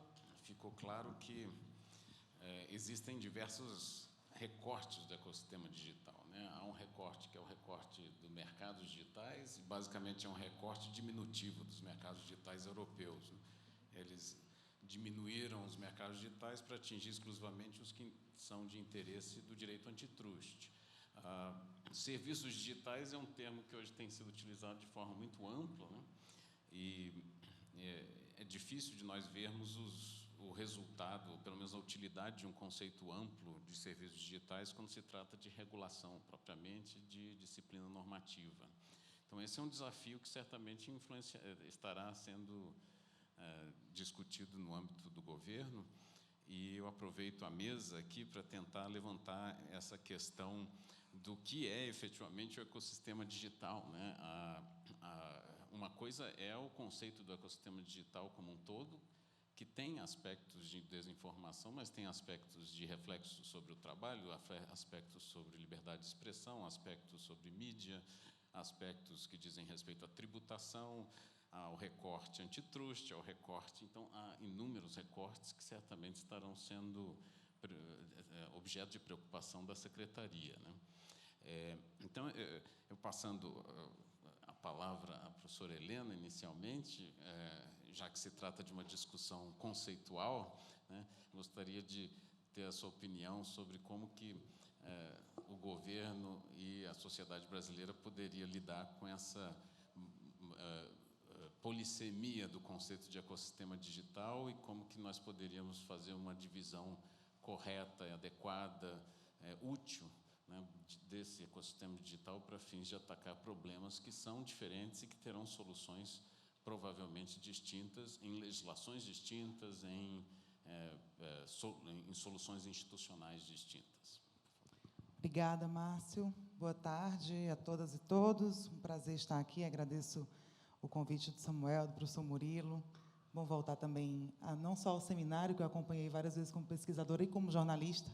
ficou claro que existem diversos recortes do ecossistema digital, né? Há um recorte que é o recorte do mercados digitais, e basicamente é um recorte diminutivo dos mercados digitais europeus, né? Eles diminuíram os mercados digitais para atingir exclusivamente os que são de interesse do direito antitruste. Serviços digitais é um termo que hoje tem sido utilizado de forma muito ampla, né? E é difícil de nós vermos o resultado, ou pelo menos a utilidade de um conceito amplo de serviços digitais quando se trata de regulação propriamente, de disciplina normativa. Então, esse é um desafio que certamente estará sendo discutido no âmbito do governo, e eu aproveito a mesa aqui para tentar levantar essa questão do que é efetivamente o ecossistema digital, né? Uma coisa é o conceito do ecossistema digital como um todo, que tem aspectos de desinformação, mas tem aspectos de reflexo sobre o trabalho, aspectos sobre liberdade de expressão, aspectos sobre mídia, aspectos que dizem respeito à tributação, ao recorte antitruste, ao recorte... Então, há inúmeros recortes que certamente estarão sendo objeto de preocupação da Secretaria, né? Então, eu passando a palavra à professora Helena, inicialmente, já que se trata de uma discussão conceitual, né, gostaria de ter a sua opinião sobre como que o governo e a sociedade brasileira poderia lidar com essa polissemia do conceito de ecossistema digital e como que nós poderíamos fazer uma divisão correta, adequada, útil, né, desse ecossistema digital para fins de atacar problemas que são diferentes e que terão soluções provavelmente distintas, em legislações distintas, em soluções institucionais distintas. Obrigada, Márcio. Boa tarde a todas e todos. Um prazer estar aqui. Agradeço o convite do Samuel, do professor Murilo. Bom voltar também não só ao seminário, que eu acompanhei várias vezes como pesquisadora e como jornalista,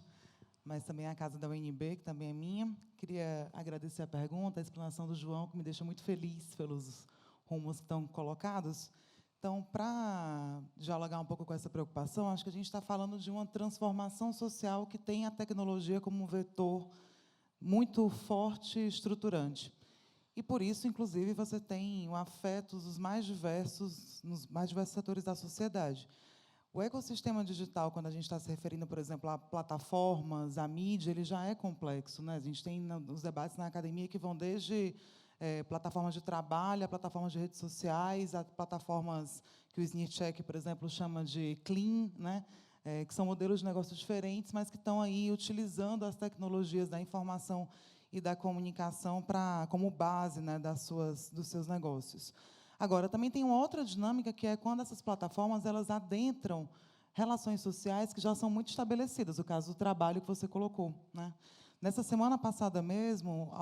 mas também a casa da UNB, que também é minha. Queria agradecer a pergunta, a explanação do João, que me deixa muito feliz pelos rumos que estão colocados. Então, para dialogar um pouco com essa preocupação, acho que a gente está falando de uma transformação social que tem a tecnologia como um vetor muito forte e estruturante. E, por isso, inclusive, você tem afetos nos mais diversos setores da sociedade. O ecossistema digital, quando a gente está se referindo, por exemplo, a plataformas, a mídia, ele já é complexo, né? A gente tem os debates na academia que vão desde plataformas de trabalho, a plataformas de redes sociais, a plataformas que o Sniechek, por exemplo, chama de clean, né? Que são modelos de negócio diferentes, mas que estão aí utilizando as tecnologias da informação e da comunicação como base, né, dos seus negócios. Agora, também tem uma outra dinâmica, que é quando essas plataformas elas adentram relações sociais que já são muito estabelecidas, o caso do trabalho que você colocou, né? Nessa semana passada mesmo,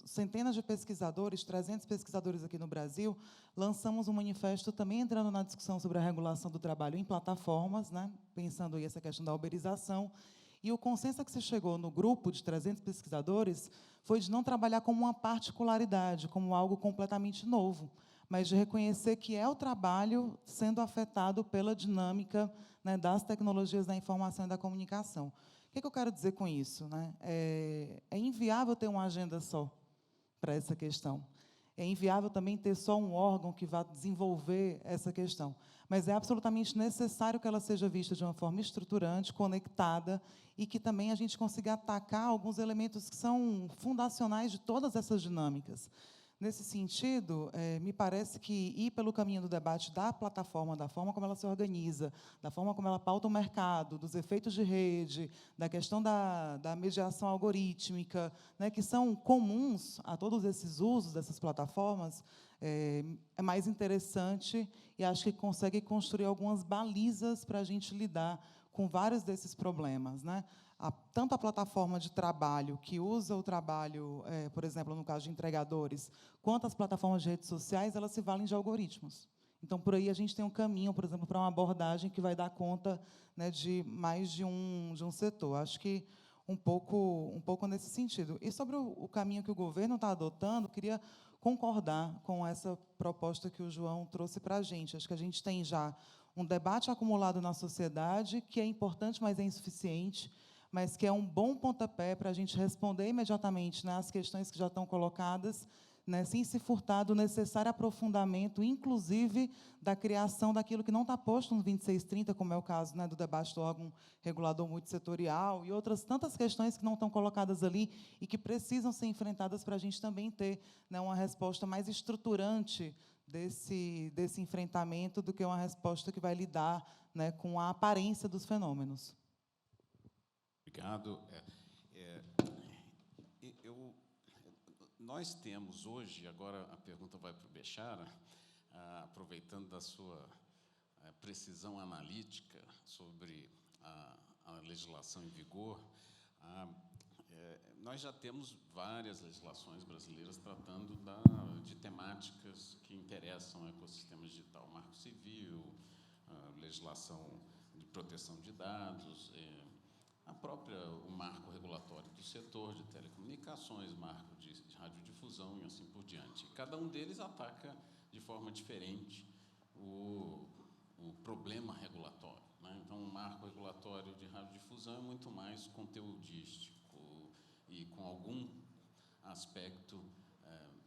centenas de pesquisadores, 300 pesquisadores aqui no Brasil, lançamos um manifesto também entrando na discussão sobre a regulação do trabalho em plataformas, né, pensando aí essa questão da uberização. E o consenso a que se chegou no grupo de 300 pesquisadores foi de não trabalhar como uma particularidade, como algo completamente novo, mas de reconhecer que é o trabalho sendo afetado pela dinâmica, né, das tecnologias da informação e da comunicação. O que eu quero dizer com isso, né? É inviável ter uma agenda só para essa questão. É inviável também ter só um órgão que vá desenvolver essa questão. Mas é absolutamente necessário que ela seja vista de uma forma estruturante, conectada, e que também a gente consiga atacar alguns elementos que são fundacionais de todas essas dinâmicas. Nesse sentido, me parece que ir pelo caminho do debate da plataforma, da forma como ela se organiza, da forma como ela pauta o mercado, dos efeitos de rede, da questão da mediação algorítmica, né, que são comuns a todos esses usos dessas plataformas, é mais interessante e acho que consegue construir algumas balizas para a gente lidar com vários desses problemas, né? Tanto a plataforma de trabalho, que usa o trabalho, por exemplo, no caso de entregadores, quanto as plataformas de redes sociais, elas se valem de algoritmos. Então, por aí, a gente tem um caminho, por exemplo, para uma abordagem que vai dar conta, né, de mais de um setor. Acho que um pouco nesse sentido. E sobre o caminho que o governo está adotando, queria concordar com essa proposta que o João trouxe para a gente. Acho que a gente tem já um debate acumulado na sociedade, que é importante, mas é insuficiente, mas que é um bom pontapé para a gente responder imediatamente nas questões que já estão colocadas, né, sem se furtar do necessário aprofundamento, inclusive da criação daquilo que não está posto no 2630, como é o caso, né, do debate do órgão regulador multissetorial, e outras tantas questões que não estão colocadas ali e que precisam ser enfrentadas para a gente também ter, né, uma resposta mais estruturante desse enfrentamento do que uma resposta que vai lidar, né, com a aparência dos fenômenos. Obrigado. Nós temos hoje, agora a pergunta vai para o Bechara, aproveitando da sua precisão analítica sobre a legislação em vigor, nós já temos várias legislações brasileiras tratando de temáticas que interessam ao ecossistema digital. Marco Civil, legislação de proteção de dados, o marco regulatório do setor de telecomunicações, marco de radiodifusão e assim por diante. Cada um deles ataca de forma diferente o problema regulatório, né? Então, o marco regulatório de radiodifusão é muito mais conteudístico e com algum aspecto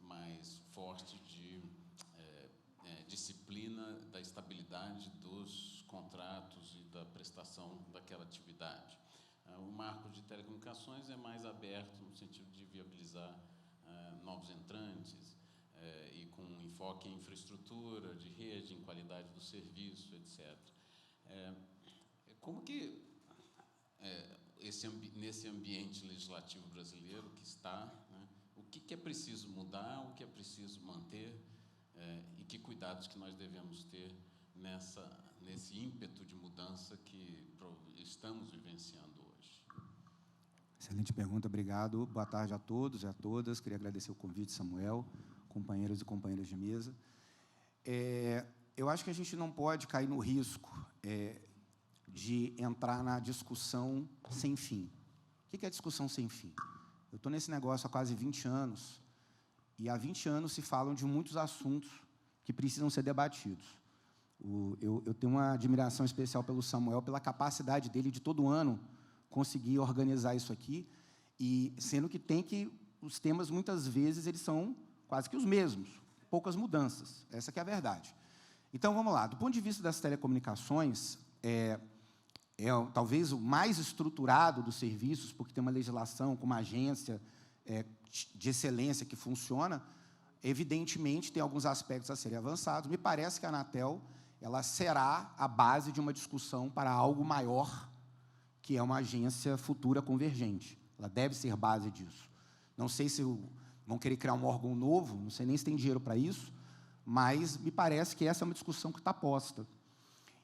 mais forte de disciplina da estabilidade dos contratos e da prestação daquela atividade. O marco de telecomunicações é mais aberto no sentido de viabilizar novos entrantes e com enfoque em infraestrutura, de rede, em qualidade do serviço, etc. Como que, nesse ambiente legislativo brasileiro que está, né, o que é preciso mudar, o que é preciso manter e que cuidados que nós devemos ter nesse ímpeto de mudança que estamos vivenciando hoje? Excelente pergunta, obrigado. Boa tarde a todos e a todas. Queria agradecer o convite, Samuel, companheiros e companheiras de mesa. Eu acho que a gente não pode cair no risco de entrar na discussão sem fim. O que é discussão sem fim? Eu estou nesse negócio há quase 20 anos, e há 20 anos se falam de muitos assuntos que precisam ser debatidos. Eu tenho uma admiração especial pelo Samuel, pela capacidade dele de, todo ano, conseguir organizar isso aqui, e sendo que os temas, muitas vezes, eles são quase que os mesmos, poucas mudanças. Essa que é a verdade. Então, vamos lá. Do ponto de vista das telecomunicações, talvez o mais estruturado dos serviços, porque tem uma legislação com uma agência de excelência que funciona, evidentemente, tem alguns aspectos a serem avançados. Me parece que a Anatel ela será a base de uma discussão para algo maior, que é uma agência futura convergente. Ela deve ser base disso. Não sei se vão querer criar um órgão novo, não sei nem se tem dinheiro para isso, mas me parece que essa é uma discussão que está posta.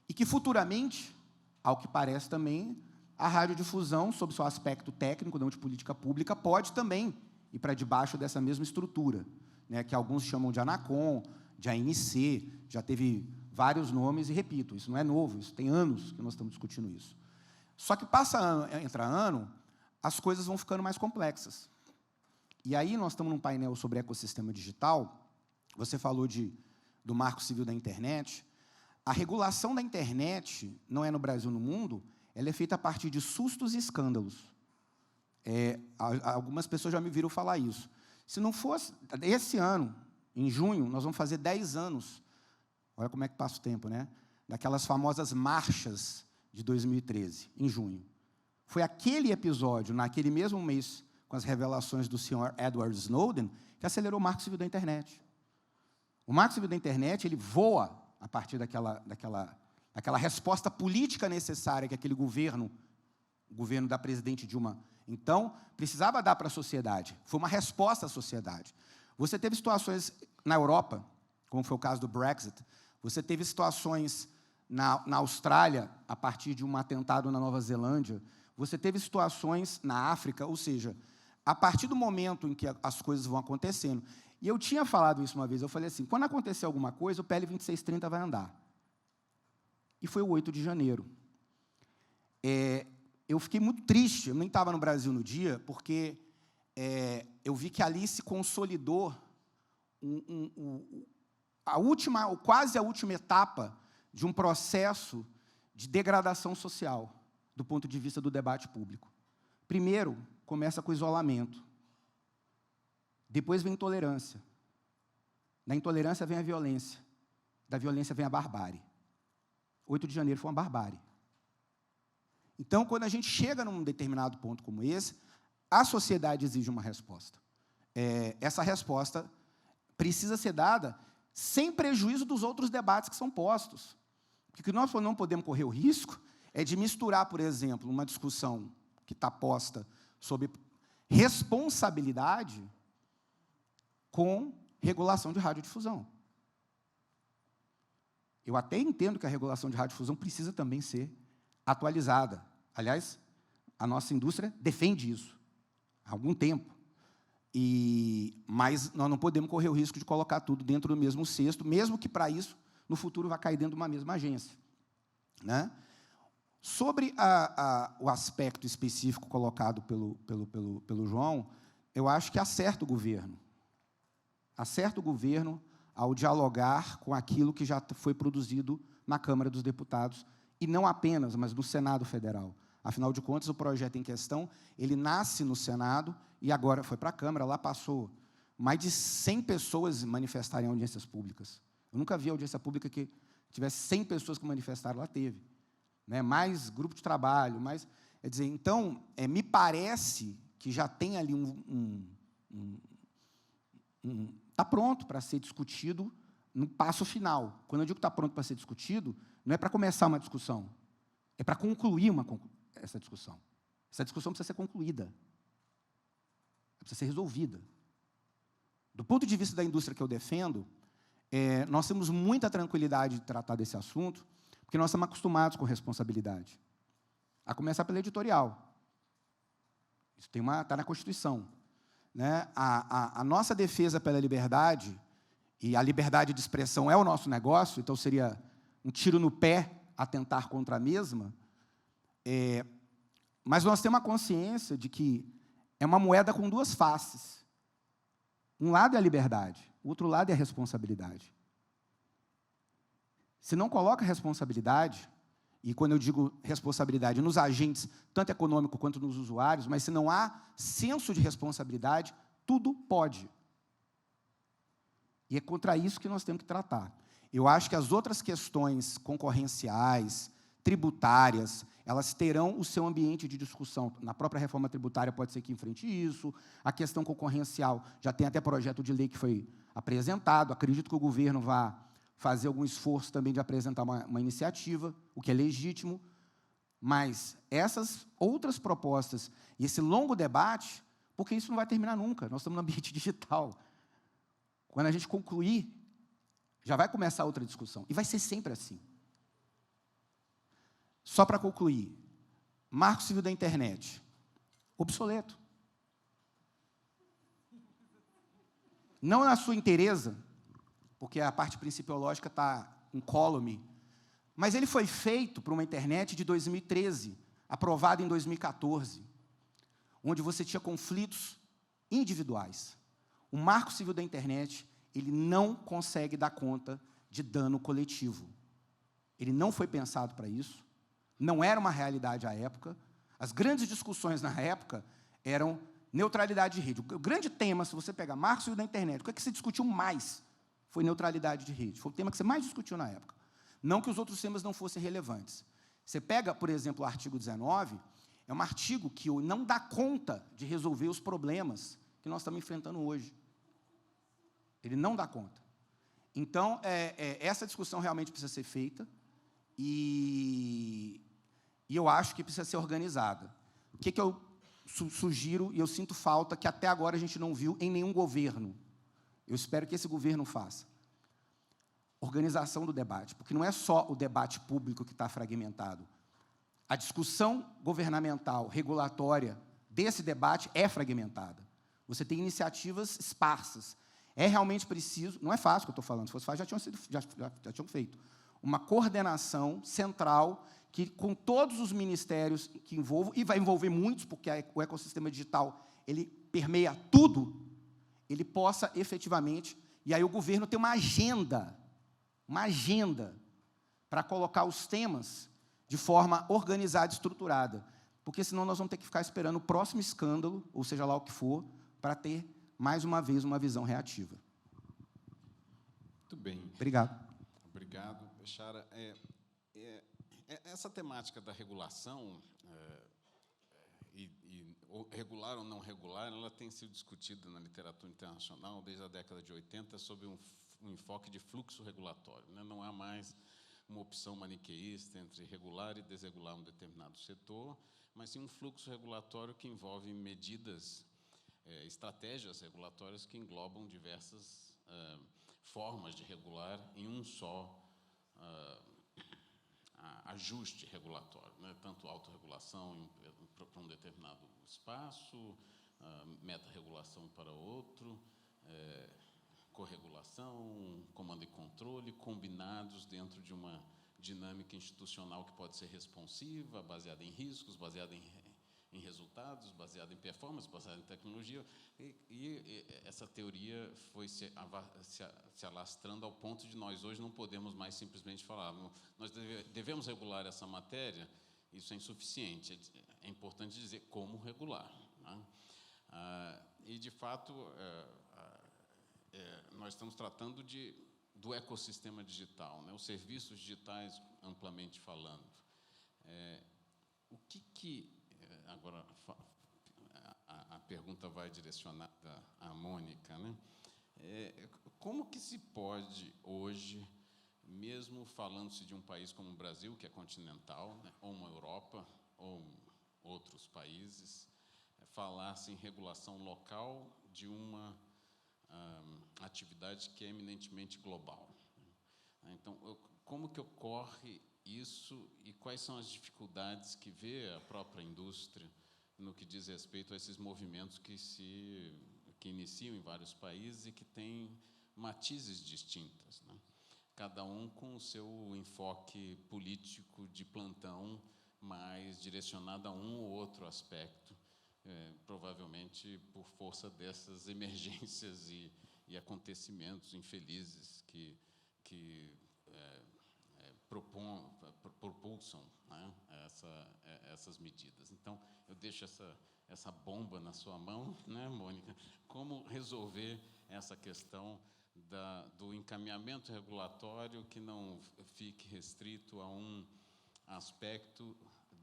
E que, futuramente, ao que parece também, a radiodifusão, sob seu aspecto técnico, não de política pública, pode também ir para debaixo dessa mesma estrutura, né, que alguns chamam de ANACOM, de ANC, já teve vários nomes, e, repito, isso não é novo, isso tem anos que nós estamos discutindo isso. Só que entra ano, as coisas vão ficando mais complexas. E aí nós estamos num painel sobre ecossistema digital, você falou do Marco Civil da Internet. A regulação da internet, não é no Brasil, no mundo, ela é feita a partir de sustos e escândalos. Algumas pessoas já me viram falar isso. Se não fosse, esse ano, em junho, nós vamos fazer 10 anos, olha como é que passa o tempo, né? Daquelas famosas marchas de 2013, em junho. Foi aquele episódio, naquele mesmo mês, com as revelações do senhor Edward Snowden, que acelerou o Marco Civil da Internet. O Marco Civil da Internet, ele voa a partir daquela resposta política necessária que aquele governo, o governo da presidente Dilma, então, precisava dar para a sociedade. Foi uma resposta à sociedade. Você teve situações na Europa, como foi o caso do Brexit. Você teve situações na Austrália, a partir de um atentado na Nova Zelândia. Você teve situações na África, ou seja, a partir do momento em que as coisas vão acontecendo. E eu tinha falado isso uma vez, eu falei assim, quando acontecer alguma coisa, o PL 2630 vai andar. E foi o 8 de janeiro. Eu fiquei muito triste, eu nem estava no Brasil no dia, porque eu vi que ali se consolidou quase a última etapa de um processo de degradação social, do ponto de vista do debate público. Primeiro, começa com o isolamento. Depois vem a intolerância. Da intolerância vem a violência. Da violência vem a barbárie. 8 de janeiro foi uma barbárie. Então, quando a gente chega num determinado ponto como esse, a sociedade exige uma resposta. Essa resposta precisa ser dada sem prejuízo dos outros debates que são postos. Porque o que nós não podemos correr o risco é de misturar, por exemplo, uma discussão que está posta sobre responsabilidade com regulação de radiodifusão. Eu até entendo que a regulação de radiodifusão precisa também ser atualizada. Aliás, a nossa indústria defende isso há algum tempo. Mas nós não podemos correr o risco de colocar tudo dentro do mesmo cesto, mesmo que, para isso, no futuro, vá cair dentro de uma mesma agência. Né? Sobre o aspecto específico colocado pelo João, eu acho que acerta o governo. Acerta o governo ao dialogar com aquilo que já foi produzido na Câmara dos Deputados, e não apenas, mas no Senado Federal. Afinal de contas, o projeto em questão, ele nasce no Senado e agora foi para a Câmara, lá passou mais de 100 pessoas manifestarem em audiências públicas. Eu nunca vi audiência pública que tivesse 100 pessoas que manifestaram, lá teve. Né? Mais grupo de trabalho, mais... Quer dizer, então, me parece que já tem ali está pronto para ser discutido no passo final. Quando eu digo que está pronto para ser discutido, não é para começar uma discussão, é para concluir essa discussão. Essa discussão precisa ser concluída, precisa ser resolvida. Do ponto de vista da indústria que eu defendo, nós temos muita tranquilidade de tratar desse assunto, porque nós estamos acostumados com responsabilidade. A começar pela editorial. Isso está na Constituição. Né? A nossa defesa pela liberdade, e a liberdade de expressão é o nosso negócio, então seria um tiro no pé atentar contra a mesma, mas nós temos a consciência de que é uma moeda com duas faces. Um lado é a liberdade, o outro lado é a responsabilidade. Se não coloca responsabilidade, e quando eu digo responsabilidade nos agentes, tanto econômico quanto nos usuários, mas se não há senso de responsabilidade, tudo pode. E é contra isso que nós temos que tratar. Eu acho que as outras questões concorrenciais, tributárias, elas terão o seu ambiente de discussão. Na própria reforma tributária pode ser que enfrente isso, a questão concorrencial já tem até projeto de lei que foi apresentado, acredito que o governo vá fazer algum esforço também de apresentar uma iniciativa, o que é legítimo, mas essas outras propostas e esse longo debate, porque isso não vai terminar nunca, nós estamos no ambiente digital. Quando a gente concluir, já vai começar outra discussão, e vai ser sempre assim. Só para concluir, Marco Civil da Internet, obsoleto. Não na sua inteireza, porque a parte principiológica está incólume, mas ele foi feito para uma internet de 2013, aprovada em 2014, onde você tinha conflitos individuais. O Marco Civil da Internet, ele não consegue dar conta de dano coletivo. Ele não foi pensado para isso, não era uma realidade à época. As grandes discussões na época eram neutralidade de rede. O grande tema, se você pegar Marco Civil da Internet, o que é que se discutiu mais? Foi neutralidade de rede. Foi o tema que você mais discutiu na época. Não que os outros temas não fossem relevantes. Você pega, por exemplo, o artigo 19, é um artigo que não dá conta de resolver os problemas que nós estamos enfrentando hoje. Ele não dá conta. Então, essa discussão realmente precisa ser feita e eu acho que precisa ser organizada. O que eu sugiro, e eu sinto falta, que até agora a gente não viu em nenhum governo, eu espero que esse governo faça. organização do debate, porque não é só o debate público que está fragmentado. A discussão governamental, regulatória, desse debate é fragmentada. Você tem iniciativas esparsas. É realmente preciso, não é fácil o que eu estou falando, se fosse fácil já tinham feito, uma coordenação central que, com todos os ministérios que envolvam, e vai envolver muitos, porque o ecossistema digital ele permeia tudo, ele possa efetivamente, e aí o governo tem uma agenda para colocar os temas de forma organizada e estruturada, porque senão nós vamos ter que ficar esperando o próximo escândalo, ou seja lá o que for, para ter, mais uma vez, uma visão reativa. Muito bem. Obrigado. Obrigado, Bechara. Essa temática da regulação, regular ou não regular, ela tem sido discutida na literatura internacional desde a década de 80 sob um enfoque de fluxo regulatório, né? Não há mais uma opção maniqueísta entre regular e desregular um determinado setor, mas sim um fluxo regulatório que envolve medidas, estratégias regulatórias que englobam diversas formas de regular em um só ajuste regulatório, né? Tanto autorregulação para um determinado espaço, meta-regulação para outro, corregulação, comando e controle, combinados dentro de uma dinâmica institucional que pode ser responsiva, baseada em riscos, baseada em resultados, baseada em performance, baseada em tecnologia, e essa teoria foi se alastrando ao ponto de nós hoje não podemos mais simplesmente falar, nós devemos regular essa matéria, isso é insuficiente, é importante dizer como regular, né? E, de fato, nós estamos tratando do ecossistema digital, né? Os serviços digitais, amplamente falando. O que agora, a pergunta vai direcionada à Mônica, né? Como que se pode, hoje, mesmo falando-se de um país como o Brasil, que é continental, né, ou uma Europa, ou outros países, falar-se em regulação local de uma atividade que é eminentemente global? Então, como que ocorre isso e quais são as dificuldades que vê a própria indústria no que diz respeito a esses movimentos que iniciam em vários países e que têm matizes distintas, né? Cada um com o seu enfoque político de plantão mais direcionado a um ou outro aspecto, provavelmente por força dessas emergências e acontecimentos infelizes que propulsam, né, essas medidas. Então, eu deixo essa bomba na sua mão, né, Mônica? Como resolver essa questão do encaminhamento regulatório que não fique restrito a um aspecto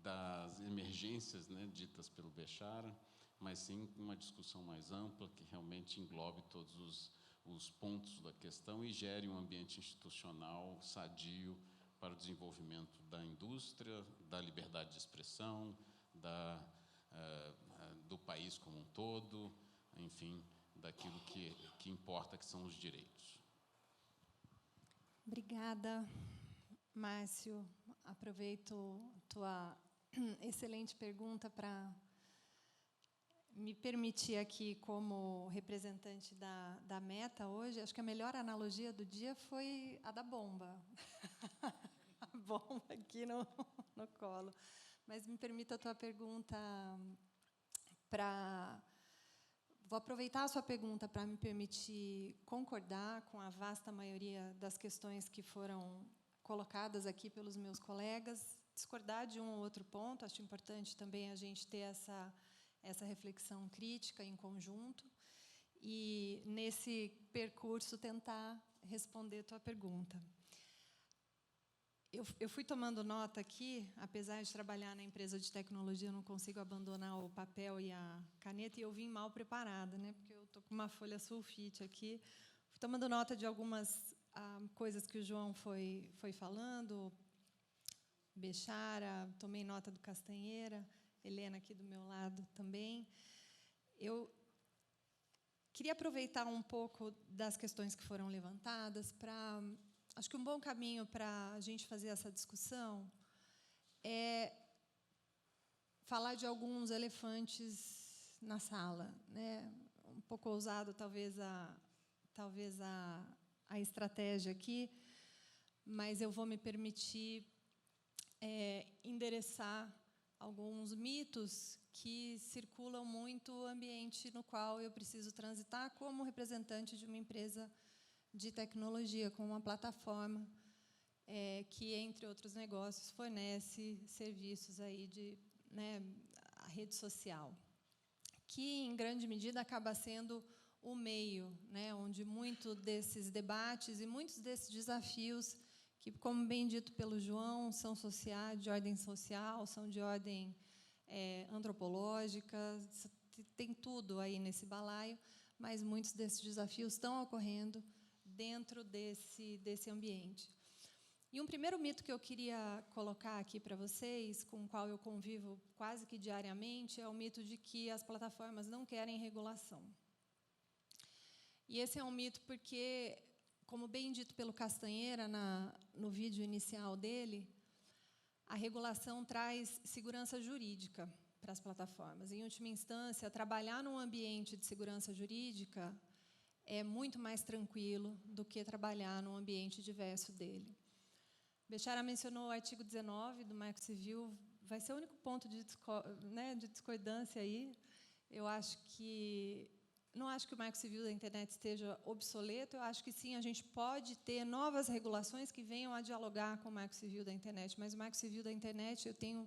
das emergências, né, ditas pelo Bechara, mas sim uma discussão mais ampla que realmente englobe todos os pontos da questão e gere um ambiente institucional sadio para o desenvolvimento da indústria, da liberdade de expressão, do país como um todo, enfim, daquilo que importa, que são os direitos. Obrigada, Márcio. Aproveito tua excelente pergunta para me permitir aqui, como representante da Meta hoje, acho que a melhor analogia do dia foi a da bomba. A bomba aqui no colo. Mas me permita a tua pergunta para... Vou aproveitar a sua pergunta para me permitir concordar com a vasta maioria das questões que foram colocadas aqui pelos meus colegas, discordar de um ou outro ponto. Acho importante também a gente ter essa reflexão crítica em conjunto e, nesse percurso, tentar responder a tua pergunta. Eu fui tomando nota aqui, apesar de trabalhar na empresa de tecnologia, eu não consigo abandonar o papel e a caneta, e eu vim mal preparada, né, porque eu estou com uma folha sulfite aqui. Fui tomando nota de algumas coisas que o João foi falando, Bechara, tomei nota do Castanheira, Helena aqui do meu lado também. Eu queria aproveitar um pouco das questões que foram levantadas para acho que um bom caminho para a gente fazer essa discussão é falar de alguns elefantes na sala, né? Um pouco ousado, talvez a estratégia aqui, mas eu vou me permitir endereçar alguns mitos que circulam muito o ambiente no qual eu preciso transitar como representante de uma empresa de tecnologia, com uma plataforma que, entre outros negócios, fornece serviços aí de, né, a rede social, que, em grande medida, acaba sendo o meio, né, onde muitos desses debates e muitos desses desafios, que, como bem dito pelo João, são sociais, de ordem social, são de ordem antropológica, tem tudo aí nesse balaio, mas muitos desses desafios estão ocorrendo dentro desse ambiente. E um primeiro mito que eu queria colocar aqui para vocês, com o qual eu convivo quase que diariamente, é o mito de que as plataformas não querem regulação. E esse é um mito porque, como bem dito pelo Castanheira no vídeo inicial dele, a regulação traz segurança jurídica para as plataformas. Em última instância, trabalhar num ambiente de segurança jurídica é muito mais tranquilo do que trabalhar num ambiente diverso dele. Bechara mencionou o artigo 19 do Marco Civil, vai ser o único ponto de discordância aí. Eu acho que não acho que o Marco Civil da Internet esteja obsoleto, eu acho que sim, a gente pode ter novas regulações que venham a dialogar com o Marco Civil da Internet, mas o Marco Civil da Internet, eu tenho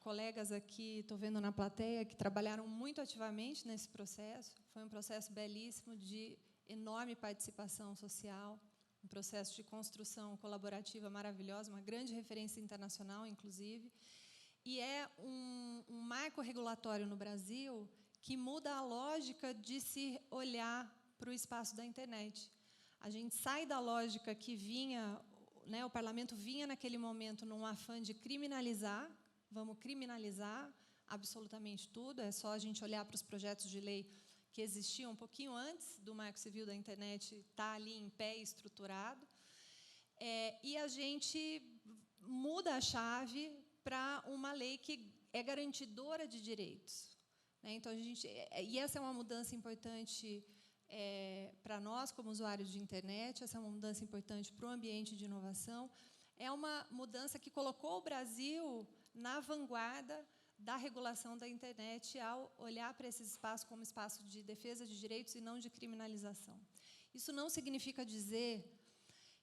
colegas aqui, estou vendo na plateia, que trabalharam muito ativamente nesse processo. Foi um processo belíssimo, de enorme participação social, um processo de construção colaborativa maravilhosa, uma grande referência internacional, inclusive. E é um marco regulatório no Brasil que muda a lógica de se olhar para o espaço da internet. A gente sai da lógica que vinha, né, o parlamento vinha naquele momento num afã de criminalizar, vamos criminalizar absolutamente tudo, é só a gente olhar para os projetos de lei que existiam um pouquinho antes do Marco Civil da Internet estar ali em pé, estruturado, e a gente muda a chave para uma lei que é garantidora de direitos. Então, e essa é uma mudança importante para nós, como usuários de internet, essa é uma mudança importante para o ambiente de inovação, é uma mudança que colocou o Brasil na vanguarda da regulação da internet ao olhar para esse espaço como espaço de defesa de direitos e não de criminalização. Isso não significa dizer,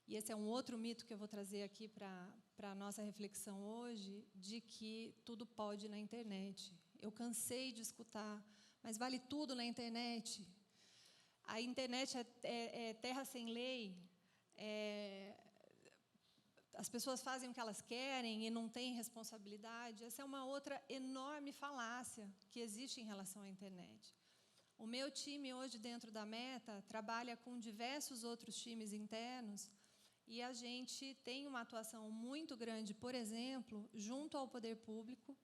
e esse é um outro mito que eu vou trazer aqui para a nossa reflexão hoje, de que tudo pode na internet. Eu cansei de escutar, mas vale tudo na internet. A internet é terra sem lei. As pessoas fazem o que elas querem e não têm responsabilidade. Essa é uma outra enorme falácia que existe em relação à internet. O meu time, hoje, dentro da Meta, trabalha com diversos outros times internos e a gente tem uma atuação muito grande, por exemplo, junto ao poder público,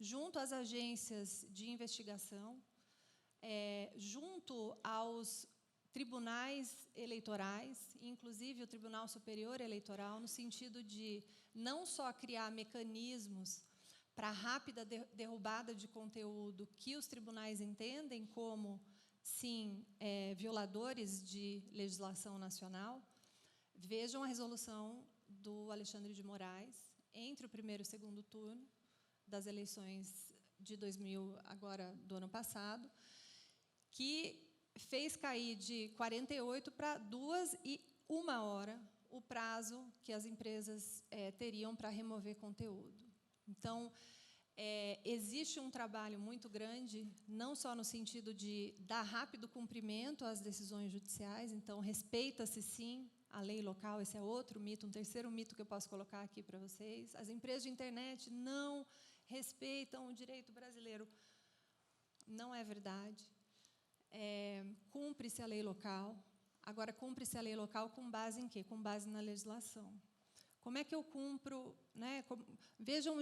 junto às agências de investigação, junto aos tribunais eleitorais, inclusive o Tribunal Superior Eleitoral, no sentido de não só criar mecanismos para a rápida derrubada de conteúdo que os tribunais entendem como, sim, violadores de legislação nacional. Vejam a resolução do Alexandre de Moraes, entre o primeiro e o segundo turno das eleições de 2000, agora do ano passado, que fez cair de 48 para 2 e 1 hora o prazo que as empresas teriam para remover conteúdo. Então, existe um trabalho muito grande, não só no sentido de dar rápido cumprimento às decisões judiciais, então, respeita-se, sim, a lei local, esse é outro mito, um terceiro mito que eu posso colocar aqui para vocês. As empresas de internet não respeitam o direito brasileiro. Não é verdade. Cumpre-se a lei local. Agora, cumpre-se a lei local com base em quê? Com base na legislação. Como é que eu cumpro? Né? Vejam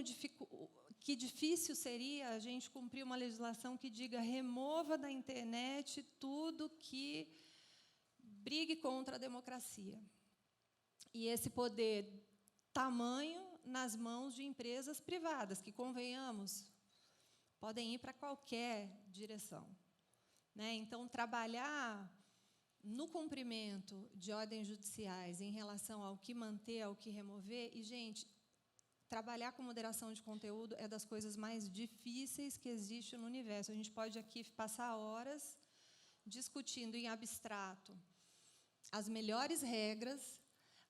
que difícil seria a gente cumprir uma legislação que diga remova da internet tudo que brigue contra a democracia. e esse poder tamanho nas mãos de empresas privadas, que, convenhamos, podem ir para qualquer direção, né? Então, trabalhar no cumprimento de ordens judiciais em relação ao que manter, ao que remover, e, gente, trabalhar com moderação de conteúdo é das coisas mais difíceis que existe no universo. A gente pode aqui passar horas discutindo em abstrato as melhores regras,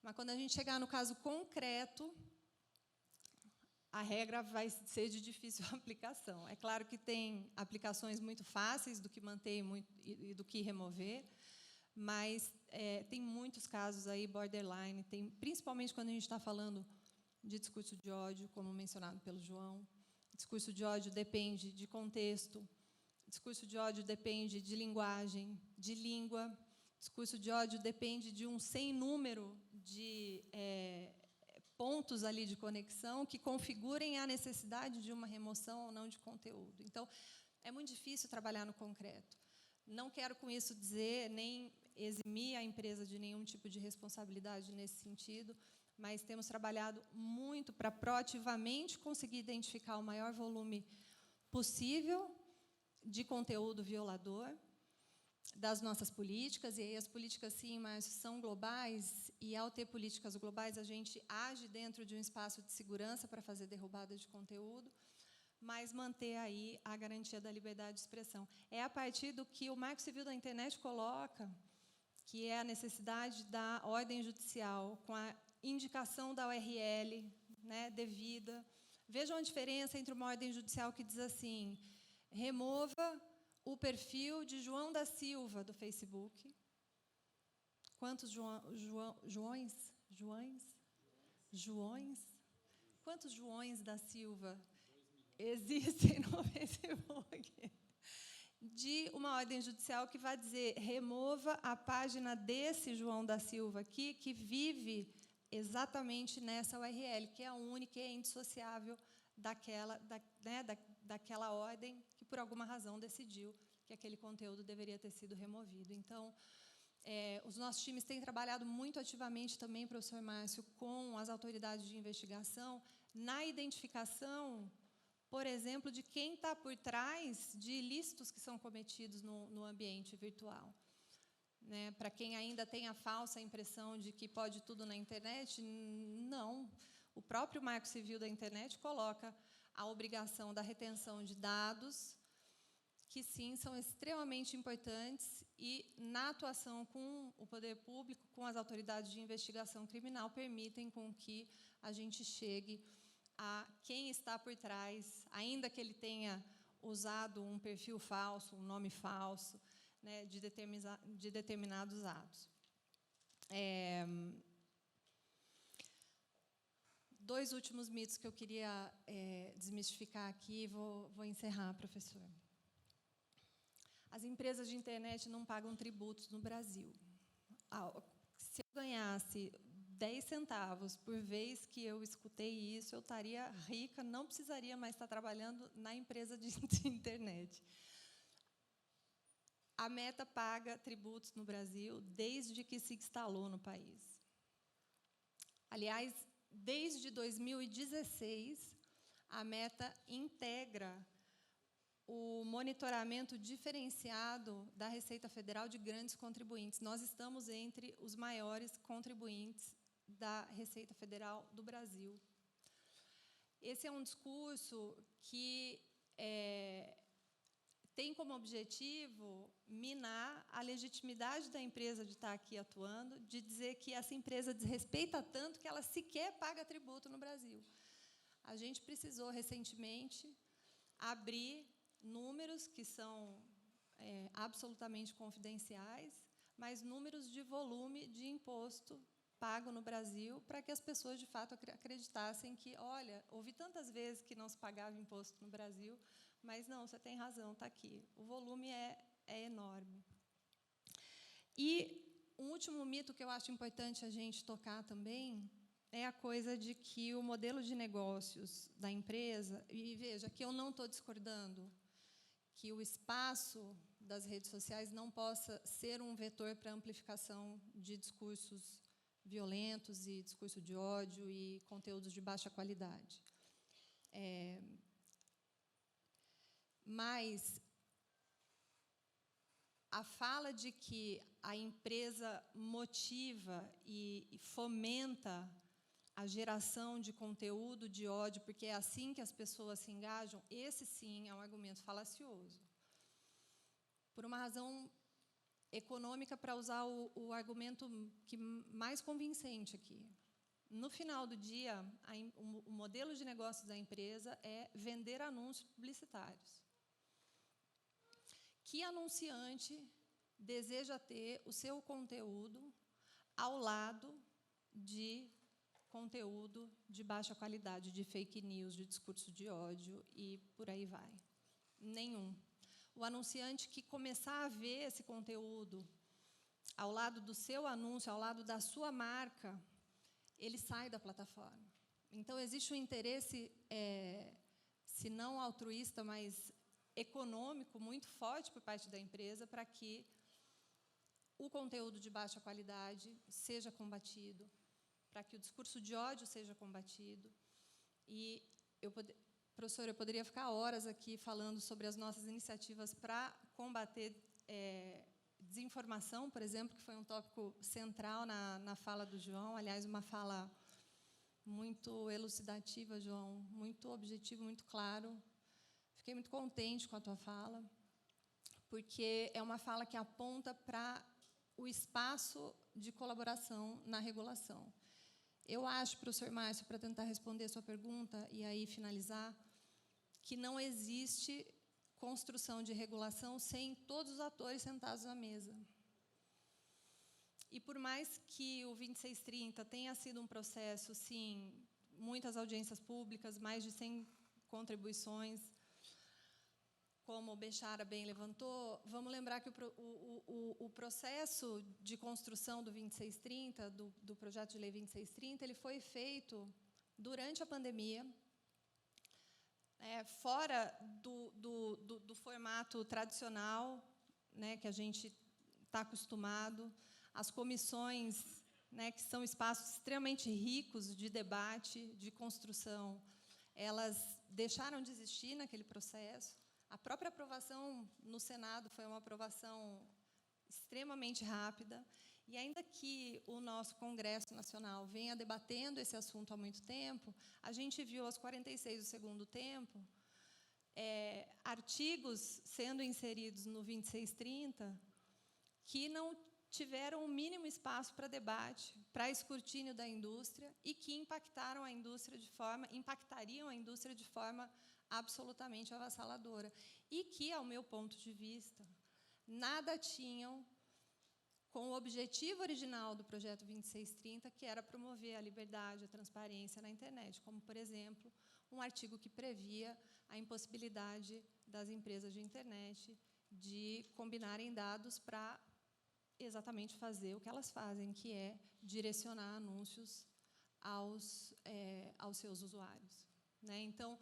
mas, quando a gente chegar no caso concreto, a regra vai ser de difícil aplicação. É claro que tem aplicações muito fáceis do que manter e do que remover, mas tem muitos casos aí borderline, principalmente quando a gente está falando de discurso de ódio, como mencionado pelo João. Discurso de ódio depende de contexto, discurso de ódio depende de linguagem, de língua, discurso de ódio depende de um sem número de pontos ali de conexão que configurem a necessidade de uma remoção ou não de conteúdo. Então, é muito difícil trabalhar no concreto. Não quero, com isso, dizer, nem eximir a empresa de nenhum tipo de responsabilidade nesse sentido, mas temos trabalhado muito para proativamente conseguir identificar o maior volume possível de conteúdo violador das nossas políticas, e aí as políticas, sim, mas são globais, e, ao ter políticas globais, a gente age dentro de um espaço de segurança para fazer derrubada de conteúdo, mas manter aí a garantia da liberdade de expressão. É a partir do que o Marco Civil da Internet coloca, que é a necessidade da ordem judicial, com a indicação da URL, né, devida. Vejam a diferença entre uma ordem judicial que diz assim: remova o perfil de João da Silva do Facebook. Quantos Joões? Quantos Joões da Silva existem no Facebook? De uma ordem judicial que vai dizer: remova a página desse João da Silva aqui, que vive exatamente nessa URL, que é a única e é indissociável daquela ordem que, por alguma razão, decidiu que aquele conteúdo deveria ter sido removido. Então, os nossos times têm trabalhado muito ativamente também, professor Márcio, com as autoridades de investigação, na identificação, por exemplo, de quem está por trás de ilícitos que são cometidos no ambiente virtual. Né? Para quem ainda tem a falsa impressão de que pode tudo na internet, não. O próprio Marco Civil da Internet coloca a obrigação da retenção de dados, que, sim, são extremamente importantes, e, na atuação com o poder público, com as autoridades de investigação criminal, permitem com que a gente chegue a quem está por trás, ainda que ele tenha usado um perfil falso, um nome falso, né, de determinados atos. Dois últimos mitos que eu queria desmistificar aqui, vou encerrar, professor. As empresas de internet não pagam tributos no Brasil. Se eu ganhasse 10 centavos por vez que eu escutei isso, eu estaria rica, não precisaria mais estar trabalhando na empresa de internet. A Meta paga tributos no Brasil desde que se instalou no país. Aliás, desde 2016, a Meta integra o monitoramento diferenciado da Receita Federal de grandes contribuintes. Nós estamos entre os maiores contribuintes da Receita Federal do Brasil. Esse é um discurso que tem como objetivo minar a legitimidade da empresa de estar aqui atuando, de dizer que essa empresa desrespeita tanto que ela sequer paga tributo no Brasil. A gente precisou, recentemente, abrir números que são absolutamente confidenciais, mas números de volume de imposto pago no Brasil, para que as pessoas, de fato, acreditassem que, olha, ouvi tantas vezes que não se pagava imposto no Brasil, mas não, você tem razão, está aqui. O volume é enorme. E um último mito que eu acho importante a gente tocar também é a coisa de que o modelo de negócios da empresa, e veja que eu não estou discordando que o espaço das redes sociais não possa ser um vetor para amplificação de discursos violentos e discurso de ódio e conteúdos de baixa qualidade. Mas a fala de que a empresa motiva e fomenta a geração de conteúdo de ódio, porque é assim que as pessoas se engajam, esse, sim, é um argumento falacioso. Por uma razão econômica, para usar o argumento mais convincente aqui. No final do dia, o modelo de negócios da empresa é vender anúncios publicitários. Que anunciante deseja ter o seu conteúdo ao lado de conteúdo de baixa qualidade, de fake news, de discurso de ódio e por aí vai? Nenhum. O anunciante que começar a ver esse conteúdo ao lado do seu anúncio, ao lado da sua marca, ele sai da plataforma. Então, existe um interesse, se não altruísta, mas econômico, muito forte por parte da empresa para que o conteúdo de baixa qualidade seja combatido, para que o discurso de ódio seja combatido. E, professor, eu poderia ficar horas aqui falando sobre as nossas iniciativas para combater desinformação, por exemplo, que foi um tópico central na fala do João. Aliás, uma fala muito elucidativa, João, muito objetivo, muito claro. Fiquei muito contente com a tua fala, porque é uma fala que aponta para o espaço de colaboração na regulação. Eu acho, professor Márcio, para tentar responder a sua pergunta e aí finalizar, que não existe construção de regulação sem todos os atores sentados à mesa. E por mais que o 2630 tenha sido um processo, sim, muitas audiências públicas, mais de 100 contribuições, como o Bechara bem levantou, vamos lembrar que o processo de construção do 2630, do projeto de lei 2630, ele foi feito durante a pandemia, fora do formato tradicional, né, que a gente está acostumado. As comissões, né, que são espaços extremamente ricos de debate, de construção, elas deixaram de existir naquele processo. A própria aprovação no Senado foi uma aprovação extremamente rápida, e ainda que o nosso Congresso Nacional venha debatendo esse assunto há muito tempo, a gente viu aos 46 do segundo tempo artigos sendo inseridos no 2630 que não tiveram o mínimo espaço para debate, para escrutínio da indústria e que impactariam a indústria de forma absolutamente avassaladora. E que, ao meu ponto de vista, nada tinham com o objetivo original do projeto 2630, que era promover a liberdade, a transparência na internet, como, por exemplo, um artigo que previa a impossibilidade das empresas de internet de combinarem dados para exatamente fazer o que elas fazem, que é direcionar anúncios aos seus usuários. Né? Então,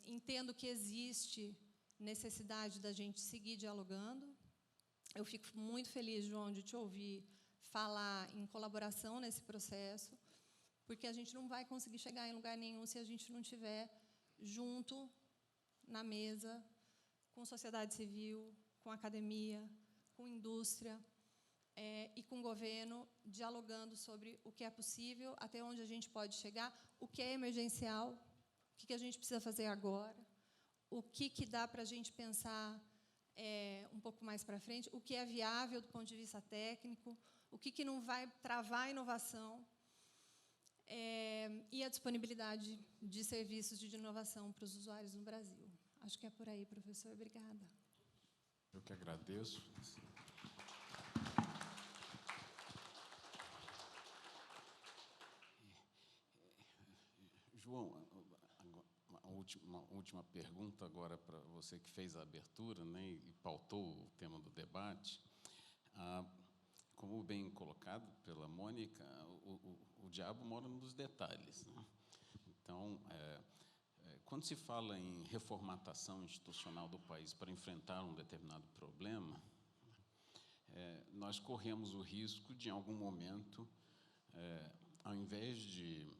entendo que existe necessidade da gente seguir dialogando. Eu fico muito feliz, João, de te ouvir falar em colaboração nesse processo, porque a gente não vai conseguir chegar em lugar nenhum se a gente não estiver junto, na mesa, com sociedade civil, com academia, com indústria e com governo, dialogando sobre o que é possível, até onde a gente pode chegar, o que é emergencial, o que a gente precisa fazer agora, o que dá para a gente pensar um pouco mais para frente, o que é viável do ponto de vista técnico, o que não vai travar a inovação, e a disponibilidade de serviços de inovação para os usuários no Brasil. Acho que é por aí, professor. Obrigada. Eu que agradeço. João, uma última pergunta agora para você que fez a abertura, né, e pautou o tema do debate. Como bem colocado pela Mônica, o diabo mora nos detalhes. Né? Então, quando se fala em reformatação institucional do país para enfrentar um determinado problema, nós corremos o risco de, em algum momento, ao invés de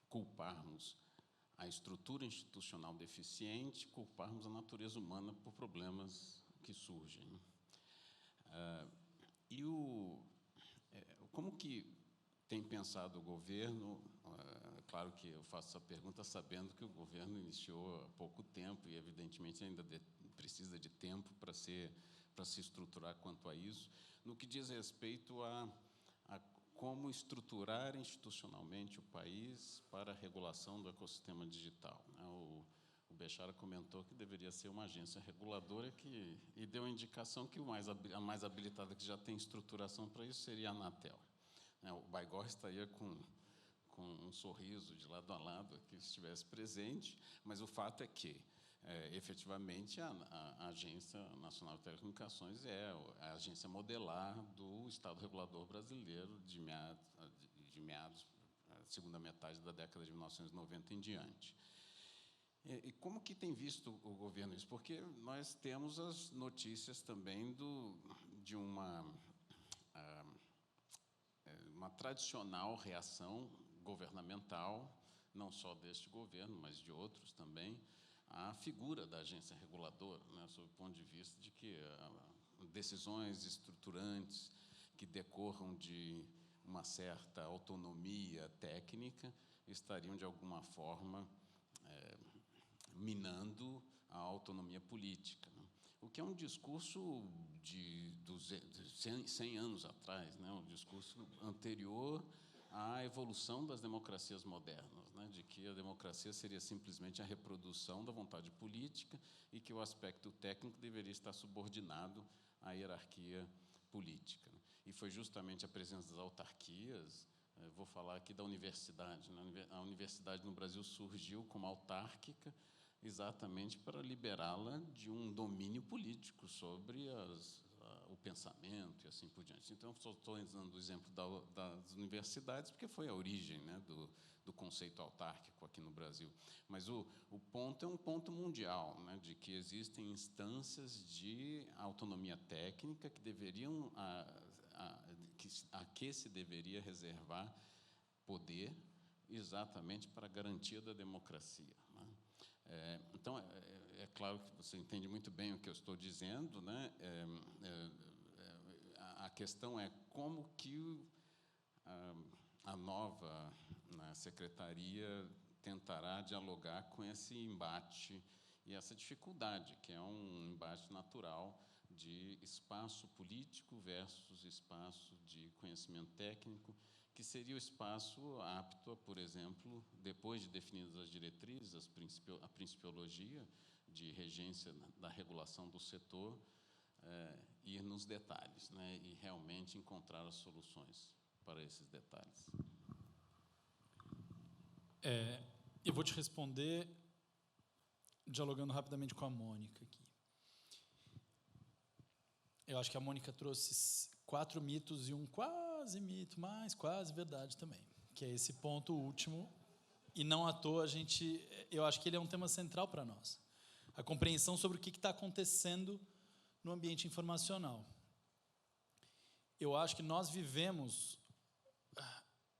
culparmos a estrutura institucional deficiente, culparmos a natureza humana por problemas que surgem. Como que tem pensado o governo? Claro que eu faço essa pergunta sabendo que o governo iniciou há pouco tempo e, evidentemente, ainda precisa de tempo para se estruturar quanto a isso, no que diz respeito a como estruturar institucionalmente o país para a regulação do ecossistema digital. O Bechara comentou que deveria ser uma agência reguladora e deu a indicação que a mais habilitada, que já tem estruturação para isso, seria a Anatel. O Baigorre estaria com um sorriso de lado a lado aqui, se estivesse presente, mas o fato é que, efetivamente, a Agência Nacional de Telecomunicações é a agência modelar do Estado Regulador brasileiro de meados, segunda metade da década de 1990 em diante. E como que tem visto o governo isso? Porque nós temos as notícias também de uma tradicional reação governamental, não só deste governo, mas de outros também, à figura da agência reguladora, né, sob o ponto de vista de que decisões estruturantes que decorram de uma certa autonomia técnica estariam, de alguma forma, minando a autonomia política, né? O que é um discurso de 100 anos atrás, né? Um discurso anterior à evolução das democracias modernas, né? De que a democracia seria simplesmente a reprodução da vontade política e que o aspecto técnico deveria estar subordinado à hierarquia política, né? E foi justamente a presença das autarquias, vou falar aqui da universidade, né? A universidade no Brasil surgiu como autárquica exatamente para liberá-la de um domínio político sobre o pensamento e assim por diante. Então, só estou dando o exemplo das universidades, porque foi a origem, né, do conceito autárquico aqui no Brasil. Mas o ponto é um ponto mundial, né, de que existem instâncias de autonomia técnica que deveriam, a que se deveria reservar poder exatamente para a garantia da democracia, né? Então, é claro que você entende muito bem o que eu estou dizendo, né? A questão é como que a nova, né, secretaria tentará dialogar com esse embate e essa dificuldade, que é um embate natural de espaço político versus espaço de conhecimento técnico, que seria o espaço apto a, por exemplo, depois de definidas as diretrizes, a principiologia de regência da regulação do setor, ir nos detalhes, né, e realmente encontrar as soluções para esses detalhes. Eu vou te responder dialogando rapidamente com a Mônica aqui. Eu acho que a Mônica trouxe 4 mitos e um quase mito, mas quase verdade também, que é esse ponto último, e não à toa eu acho que ele é um tema central para nós. A compreensão sobre o que está acontecendo no ambiente informacional. Eu acho que nós vivemos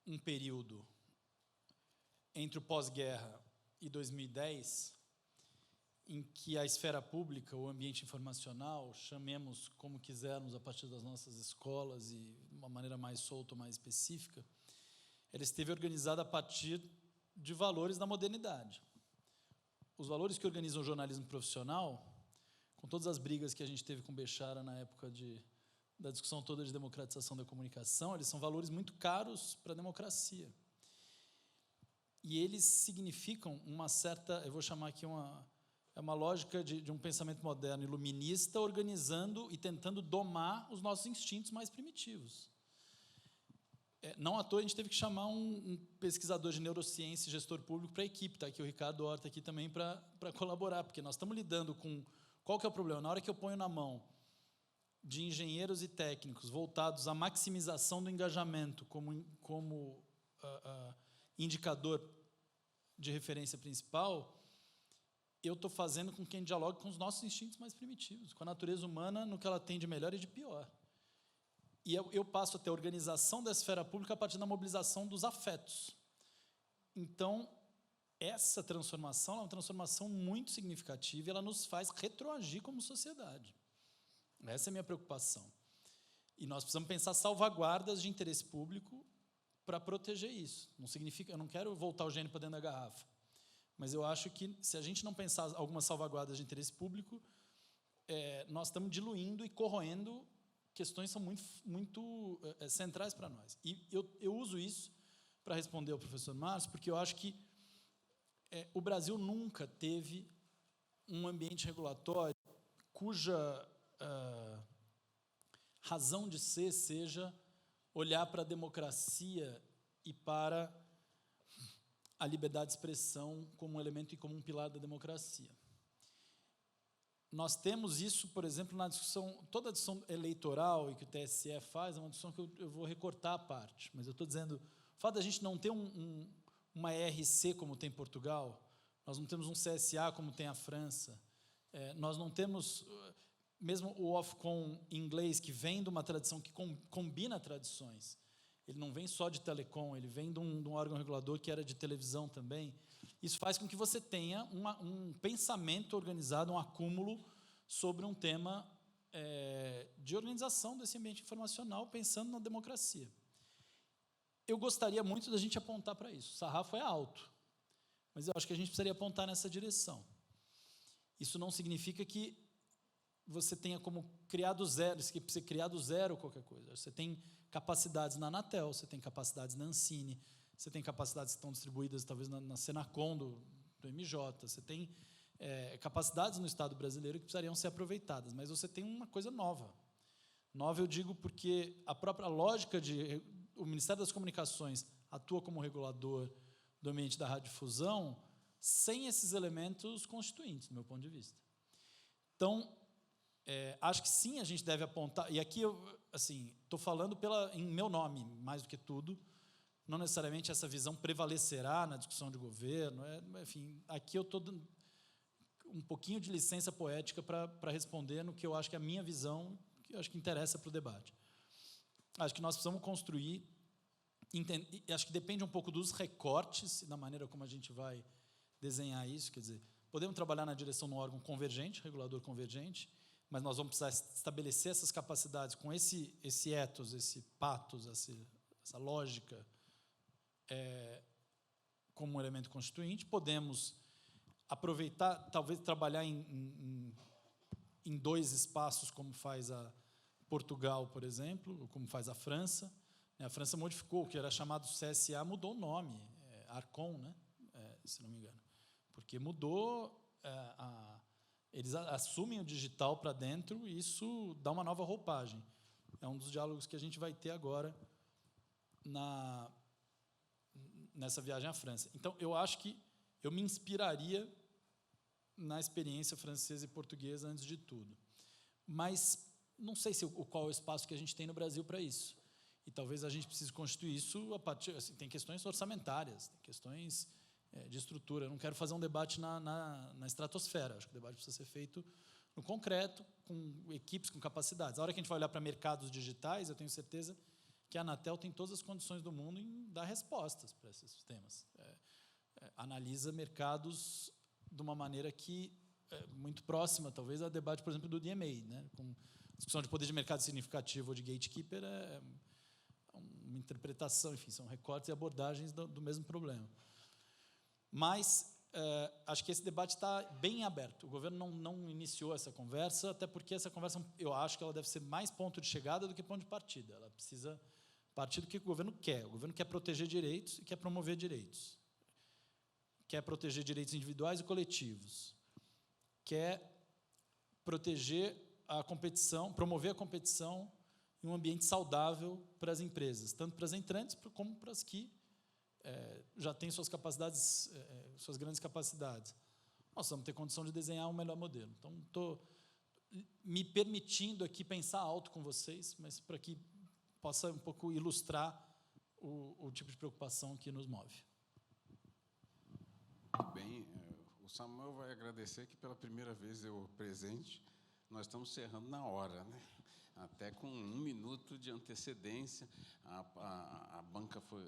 um período entre o pós-guerra e 2010, em que a esfera pública, o ambiente informacional, chamemos como quisermos a partir das nossas escolas e de uma maneira mais solta, mais específica, ela esteve organizada a partir de valores da modernidade. Os valores que organizam o jornalismo profissional, com todas as brigas que a gente teve com o Bechara na época da discussão toda de democratização da comunicação, eles são valores muito caros para a democracia. E eles significam uma certa, eu vou chamar aqui uma lógica de um pensamento moderno iluminista organizando e tentando domar os nossos instintos mais primitivos. Não à toa a gente teve que chamar um pesquisador de neurociência e gestor público para a equipe, está aqui o Ricardo Horta aqui também para colaborar, porque nós estamos lidando com... Qual que é o problema? Na hora que eu ponho na mão de engenheiros e técnicos voltados à maximização do engajamento como indicador de referência principal, eu estou fazendo com que a gente dialogue com os nossos instintos mais primitivos, com a natureza humana no que ela tem de melhor e de pior. E eu passo a ter a organização da esfera pública a partir da mobilização dos afetos. Então, essa transformação é uma transformação muito significativa e ela nos faz retroagir como sociedade. Essa é a minha preocupação. E nós precisamos pensar salvaguardas de interesse público para proteger isso. Não significa, eu não quero voltar o gênio para dentro da garrafa, mas eu acho que, se a gente não pensar algumas salvaguardas de interesse público, nós estamos diluindo e corroendo questões que são muito centrais para nós. E eu uso isso para responder ao professor Márcio, porque eu acho que o Brasil nunca teve um ambiente regulatório cuja razão de ser seja olhar para a democracia e para a liberdade de expressão como um elemento e como um pilar da democracia. Nós temos isso, por exemplo, na discussão, toda a discussão eleitoral e que o TSE faz, é uma discussão que eu vou recortar a parte, mas eu estou dizendo, o fato da gente não ter uma ERC como tem Portugal, nós não temos um CSA como tem a França, nós não temos, mesmo o Ofcom em inglês, que vem de uma tradição que combina tradições, ele não vem só de telecom, ele vem de um órgão regulador que era de televisão também. Isso faz com que você tenha um pensamento organizado, um acúmulo sobre um tema de organização desse ambiente informacional, pensando na democracia. Eu gostaria muito da gente apontar para isso. O sarrafo é alto, mas eu acho que a gente precisaria apontar nessa direção. Isso não significa que você tenha como criar do zero, que precisa criar do zero qualquer coisa. Você tem capacidades na Anatel, você tem capacidades na Ancine, você tem capacidades que estão distribuídas talvez na Senacom do MJ, você tem capacidades no Estado brasileiro que precisariam ser aproveitadas, mas você tem uma coisa nova. Nova eu digo porque a própria lógica o Ministério das Comunicações atua como regulador do ambiente da radiodifusão sem esses elementos constituintes, do meu ponto de vista. Então, acho que sim, a gente deve apontar, e aqui eu estou falando em meu nome, mais do que tudo, não necessariamente essa visão prevalecerá na discussão de governo, enfim, aqui eu estou dando um pouquinho de licença poética para responder no que eu acho que é a minha visão, que eu acho que interessa para o debate. Acho que nós precisamos construir, acho que depende um pouco dos recortes e da maneira como a gente vai desenhar isso, quer dizer, podemos trabalhar na direção de um órgão convergente, regulador convergente, mas nós vamos precisar estabelecer essas capacidades com esse ethos, esse pathos, essa lógica como um elemento constituinte. Podemos aproveitar, talvez trabalhar em dois espaços, como faz a Portugal, por exemplo, ou como faz a França. A França modificou, o que era chamado CSA mudou o nome, Arcom, né? Se não me engano, porque mudou eles assumem o digital para dentro e isso dá uma nova roupagem. É um dos diálogos que a gente vai ter agora nessa viagem à França. Então, eu acho que eu me inspiraria na experiência francesa e portuguesa antes de tudo. Mas não sei qual é o espaço que a gente tem no Brasil para isso. E talvez a gente precise constituir isso a partir... tem questões orçamentárias, tem questões de estrutura. Eu não quero fazer um debate na estratosfera. Acho que o debate precisa ser feito no concreto, com equipes, com capacidades. A hora que a gente vai olhar para mercados digitais, eu tenho certeza que a Anatel tem todas as condições do mundo em dar respostas para esses temas. Analisa mercados de uma maneira que é muito próxima, talvez, ao debate, por exemplo, do DMA, né? Com discussão de poder de mercado significativo ou de gatekeeper, uma interpretação, enfim, são recortes e abordagens do mesmo problema. Mas acho que esse debate está bem aberto. O governo não iniciou essa conversa, até porque essa conversa, eu acho que ela deve ser mais ponto de chegada do que ponto de partida. Ela precisa partir do que o governo quer. O governo quer proteger direitos e quer promover direitos. Quer proteger direitos individuais e coletivos. Quer proteger a competição, promover a competição em um ambiente saudável para as empresas, tanto para as entrantes como para as que já têm suas capacidades, suas grandes capacidades. Nós vamos ter condição de desenhar um melhor modelo. Então, estou me permitindo aqui pensar alto com vocês, mas para que possa um pouco ilustrar o tipo de preocupação que nos move. Muito bem. O Samuel vai agradecer que, pela primeira vez eu presente, nós estamos cerrando na hora, né? até com 1 minuto de antecedência. A banca foi...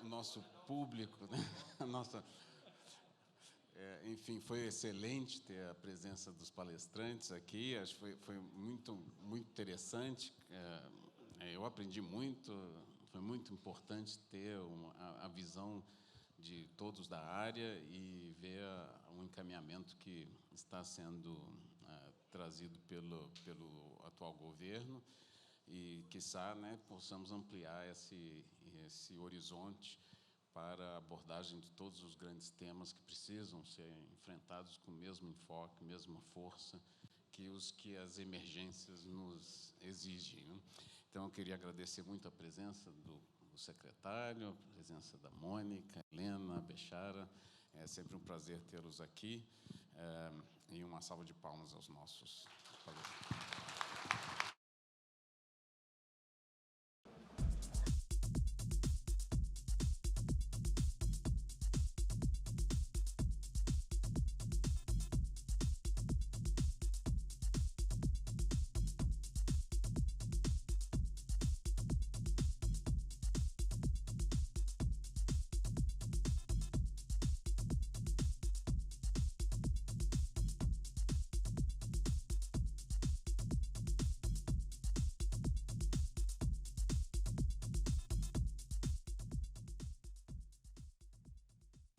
o nosso público, né? Enfim, foi excelente ter a presença dos palestrantes aqui. Acho que foi muito interessante. Eu aprendi muito. Foi muito importante ter a visão de todos da área e ver o encaminhamento que está sendo trazido pelo atual governo. E, quiçá, né, possamos ampliar esse horizonte para a abordagem de todos os grandes temas que precisam ser enfrentados com o mesmo enfoque, mesma força que as emergências nos exigem, né? Então, eu queria agradecer muito a presença do secretário, a presença da Mônica, Helena, Bechara. É sempre um prazer tê-los aqui. E uma salva de palmas aos nossos palestrantes.